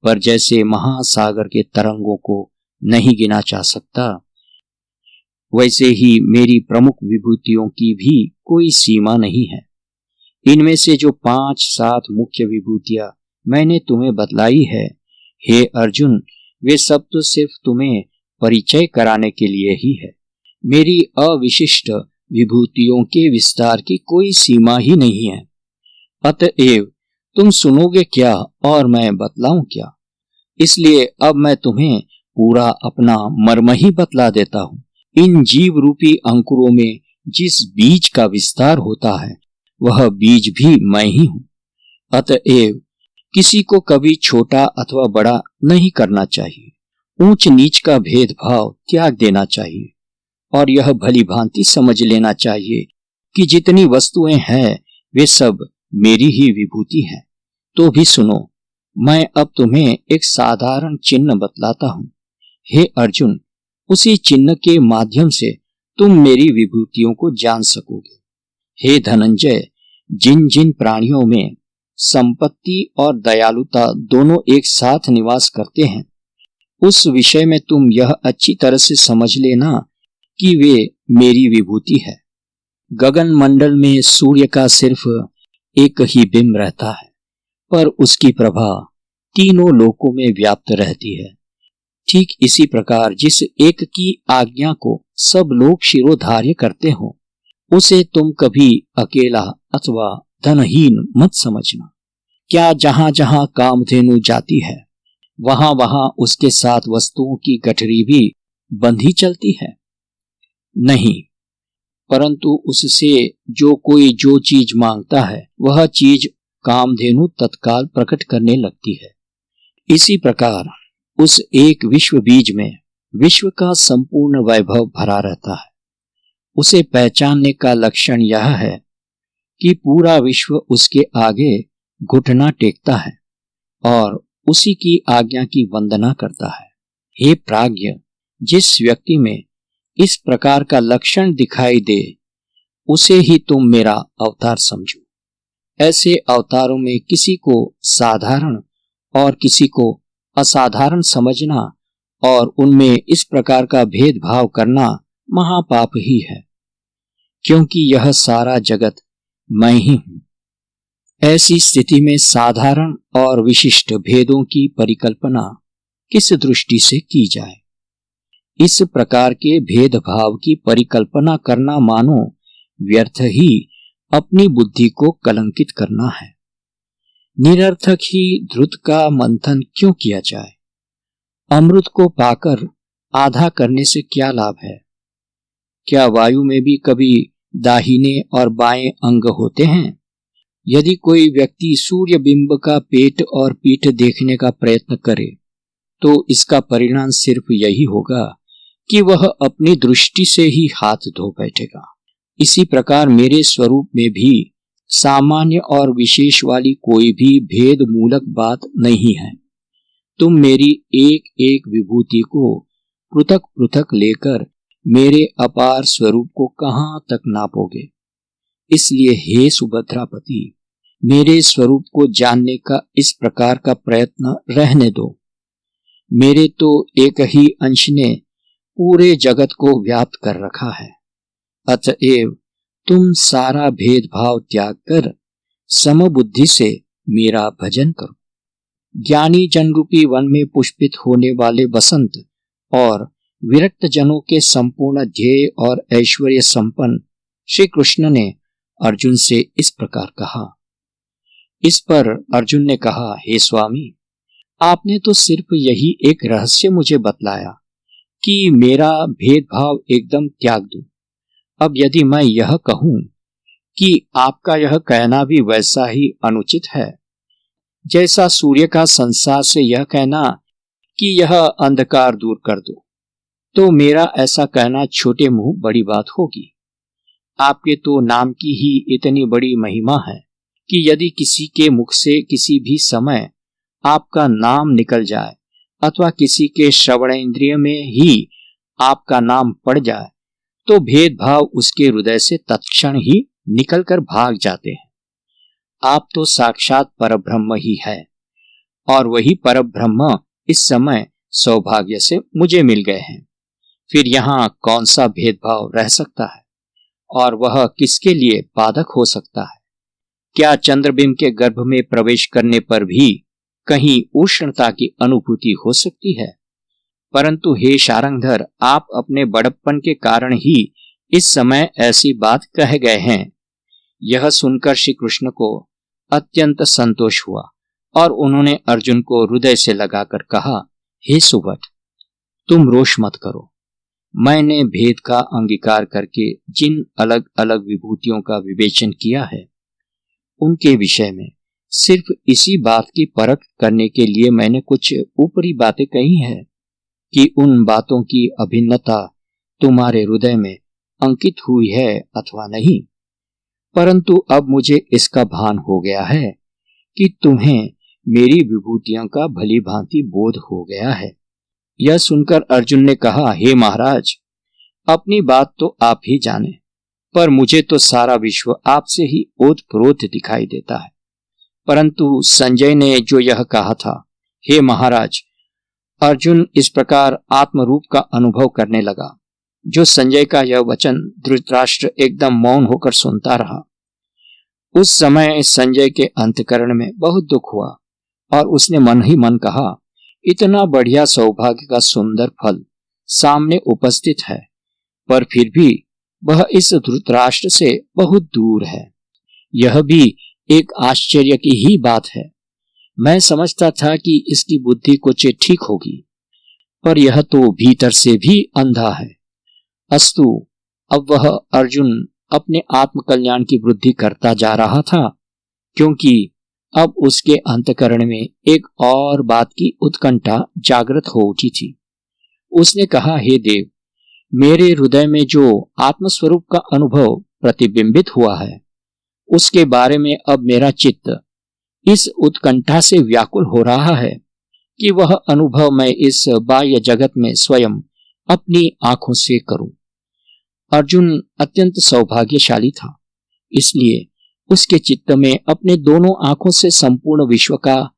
पर जैसे महासागर के तरंगों को नहीं गिना जा सकता, वैसे ही मेरी प्रमुख विभूतियों की भी कोई सीमा नहीं है। इनमें से जो 5-7 मुख्य विभूतियां मैंने तुम्हें बतलाई है, हे अर्जुन, वे सब तो सिर्फ तुम्हें परिचय कराने के लिए ही है। मेरी अविशिष्ट विभूतियों के विस्तार की कोई सीमा ही नहीं है। अतएव तुम सुनोगे क्या और मैं बतलाऊं क्या? इसलिए अब मैं तुम्हें पूरा अपना मर्म ही बतला देता हूं। इन जीव रूपी अंकुरों में जिस बीज का विस्तार होता है वह बीज भी मैं ही हूं। अतएव किसी को कभी छोटा अथवा बड़ा नहीं करना चाहिए। ऊंच नीच का भेदभाव त्याग देना चाहिए और यह भली भांति समझ लेना चाहिए कि जितनी वस्तुएं हैं वे सब मेरी ही विभूति है। तो भी सुनो, मैं अब तुम्हें एक साधारण चिन्ह बतलाता हूं। हे अर्जुन, उसी चिन्ह के माध्यम से तुम मेरी विभूतियों को जान सकोगे। हे धनंजय, जिन जिन प्राणियों में संपत्ति और दयालुता दोनों एक साथ निवास करते हैं, उस विषय में तुम यह अच्छी तरह से समझ लेना कि वे मेरी विभूति है। गगन मंडल में सूर्य का सिर्फ एक ही बिंब रहता है, पर उसकी प्रभा तीनों लोकों में व्याप्त रहती है। ठीक इसी प्रकार जिस एक की आज्ञा को सब लोग शिरोधार्य करते हो, उसे तुम कभी अकेला अथवा धनहीन मत समझना। क्या जहां जहां कामधेनु जाती है, वहां वहां उसके साथ वस्तुओं की गठरी भी बंधी चलती है? नहीं, परंतु उससे जो कोई जो चीज मांगता है, वह चीज कामधेनु तत्काल प्रकट करने लगती है। इसी प्रकार उस एक विश्व बीज में विश्व का संपूर्ण वैभव भरा रहता है। उसे पहचानने का लक्षण यह है कि पूरा विश्व उसके आगे घुटना टेकता है और उसी की आज्ञा की वंदना करता है। हे प्राज्ञ, जिस व्यक्ति में इस प्रकार का लक्षण दिखाई दे, उसे ही तुम मेरा अवतार समझो। ऐसे अवतारों में किसी को साधारण और किसी को असाधारण समझना और उनमें इस प्रकार का भेदभाव करना महापाप ही है, क्योंकि यह सारा जगत मैं ही हूं। ऐसी स्थिति में साधारण और विशिष्ट भेदों की परिकल्पना किस दृष्टि से की जाए? इस प्रकार के भेदभाव की परिकल्पना करना मानो व्यर्थ ही अपनी बुद्धि को कलंकित करना है। निरर्थक ही द्रुत का मंथन क्यों किया जाए? अमृत को पाकर आधा करने से क्या लाभ है? क्या वायु में भी कभी दाहिने और बाएं अंग होते हैं? यदि कोई व्यक्ति सूर्य बिंब का पेट और पीठ देखने का प्रयत्न करे, तो इसका परिणाम सिर्फ यही होगा कि वह अपनी दृष्टि से ही हाथ धो बैठेगा। इसी प्रकार मेरे स्वरूप में भी सामान्य और विशेष वाली कोई भी भेद मूलक बात नहीं है। तुम मेरी एक एक विभूति को पृथक पृथक लेकर मेरे अपार स्वरूप को कहां तक नापोगे? इसलिए हे सुभद्रापति, मेरे स्वरूप को जानने का इस प्रकार का प्रयत्न रहने दो। मेरे तो एक ही अंश ने पूरे जगत को व्याप्त कर रखा है। अतएव तुम सारा भेदभाव त्याग कर समबुद्धि से मेरा भजन करो। ज्ञानी जन रूपी वन में पुष्पित होने वाले बसंत और विरक्त जनों के संपूर्ण ध्येय और ऐश्वर्य संपन्न श्री कृष्ण ने अर्जुन से इस प्रकार कहा। इस पर अर्जुन ने कहा, हे स्वामी, आपने तो सिर्फ यही एक रहस्य मुझे बतलाया कि मेरा भेदभाव एकदम त्याग दूं। अब यदि मैं यह कहूं कि आपका यह कहना भी वैसा ही अनुचित है जैसा सूर्य का संसार से यह कहना कि यह अंधकार दूर कर दो, तो मेरा ऐसा कहना छोटे मुंह बड़ी बात होगी। आपके तो नाम की ही इतनी बड़ी महिमा है कि यदि किसी के मुख से किसी भी समय आपका नाम निकल जाए अथवा किसी के श्रवण इंद्रिय में ही आपका नाम पड़ जाए, तो भेदभाव उसके हृदय से तत्क्षण ही निकलकर भाग जाते हैं। आप तो साक्षात परब्रह्म ही है, और वही परब्रह्म इस समय सौभाग्य से मुझे मिल गए हैं। फिर यहाँ कौन सा भेदभाव रह सकता है, और वह किसके लिए बाधक हो सकता है? क्या चंद्रबिंब के गर्भ में प्रवेश करने पर भी कहीं उष्णता की अनुभूति हो सकती है? परंतु हे शारंगधर, आप अपने बड़प्पन के कारण ही इस समय ऐसी बात कह गए हैं। यह सुनकर श्री कृष्ण को अत्यंत संतोष हुआ और उन्होंने अर्जुन को हृदय से लगाकर कहा, हे सुभट, तुम रोष मत करो। मैंने भेद का अंगीकार करके जिन अलग अलग विभूतियों का विवेचन किया है, उनके विषय में सिर्फ इसी बात की परख करने के लिए मैंने कुछ ऊपरी बातें कही हैं कि उन बातों की अभिन्नता तुम्हारे हृदय में अंकित हुई है अथवा नहीं। परंतु अब मुझे इसका भान हो गया है कि तुम्हें मेरी विभूतियों का भली भांति बोध हो गया है। यह सुनकर अर्जुन ने कहा, हे महाराज, अपनी बात तो आप ही जाने, पर मुझे तो सारा विश्व आपसे ही ओतप्रोत दिखाई देता है। परंतु संजय ने जो यह कहा था, हे महाराज, अर्जुन इस प्रकार आत्मरूप का अनुभव करने लगा। जो संजय का यह वचन धृतराष्ट्र एकदम मौन होकर सुनता रहा। उस समय संजय के अंतःकरण में बहुत दुख हुआ और उसने मन ही मन कहा, इतना बढ़िया सौभाग्य का सुंदर फल सामने उपस्थित है, पर फिर भी वह इस धृतराष्ट्र से बहुत दूर है। यह भी एक आश्चर्य की ही बात है। मैं समझता था कि इसकी बुद्धि कुछ ठीक होगी, पर यह तो भीतर से भी अंधा है। अस्तु, अब वह अर्जुन अपने आत्मकल्याण की वृद्धि करता जा रहा था, क्योंकि अब उसके अंतःकरण में एक और बात की उत्कंठा जागृत हो उठी थी। उसने कहा, हे देव, मेरे हृदय में जो आत्मस्वरूप का अनुभव प्रतिबिंबित हुआ है, उसके बारे में अब मेरा चित्त इस उत्कंठा से व्याकुल हो रहा है कि वह अनुभव मैं इस बाह्य जगत में स्वयं अपनी आंखों से करूं। अर्जुन अत्यंत सौभाग्यशाली था, इसलिए उसके चित्त में अपने दोनों आंखों से संपूर्ण विश्व का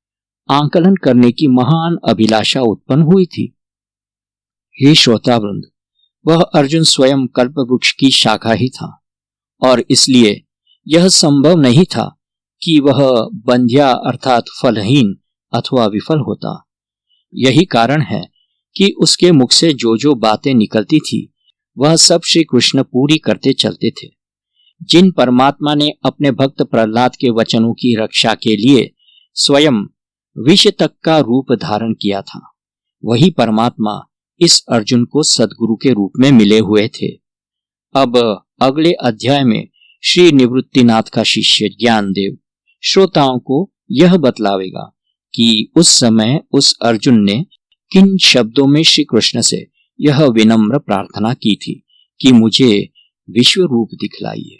आंकलन करने की महान अभिलाषा उत्पन्न हुई थी। हे श्रोतावृंद, वह अर्जुन स्वयं कल्पवृक्ष की शाखा ही था और इसलिए यह संभव नहीं था कि वह बंध्या अर्थात फलहीन अथवा विफल होता। यही कारण है कि उसके मुख से जो बातें निकलती थी वह सब श्री कृष्ण पूरी करते चलते थे। जिन परमात्मा ने अपने भक्त प्रहलाद के वचनों की रक्षा के लिए स्वयं विष तक का रूप धारण किया था, वही परमात्मा इस अर्जुन को सद्गुरु के रूप में मिले हुए थे। अब अगले अध्याय में श्री निवृत्तिनाथ का शिष्य ज्ञानदेव श्रोताओं को यह बतलावेगा कि उस समय उस अर्जुन ने किन शब्दों में श्री कृष्ण से यह विनम्र प्रार्थना की थी कि मुझे विश्व रूप दिखलाइए।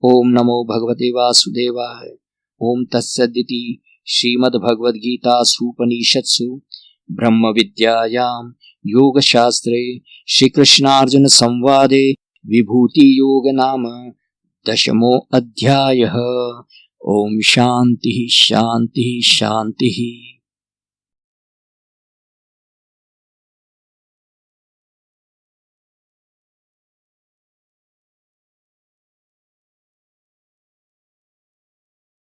ओम नमो भगवते वासुदेवाय। ओम तत्सदिति श्रीमद्भगवद्गीतासूपनिषत्सु ब्रह्म विद्यायां योग शास्त्रे श्री कृष्णार्जुन संवादे विभूति योग नाम 10मो अध्यायः। ओम शांति शांति शांति।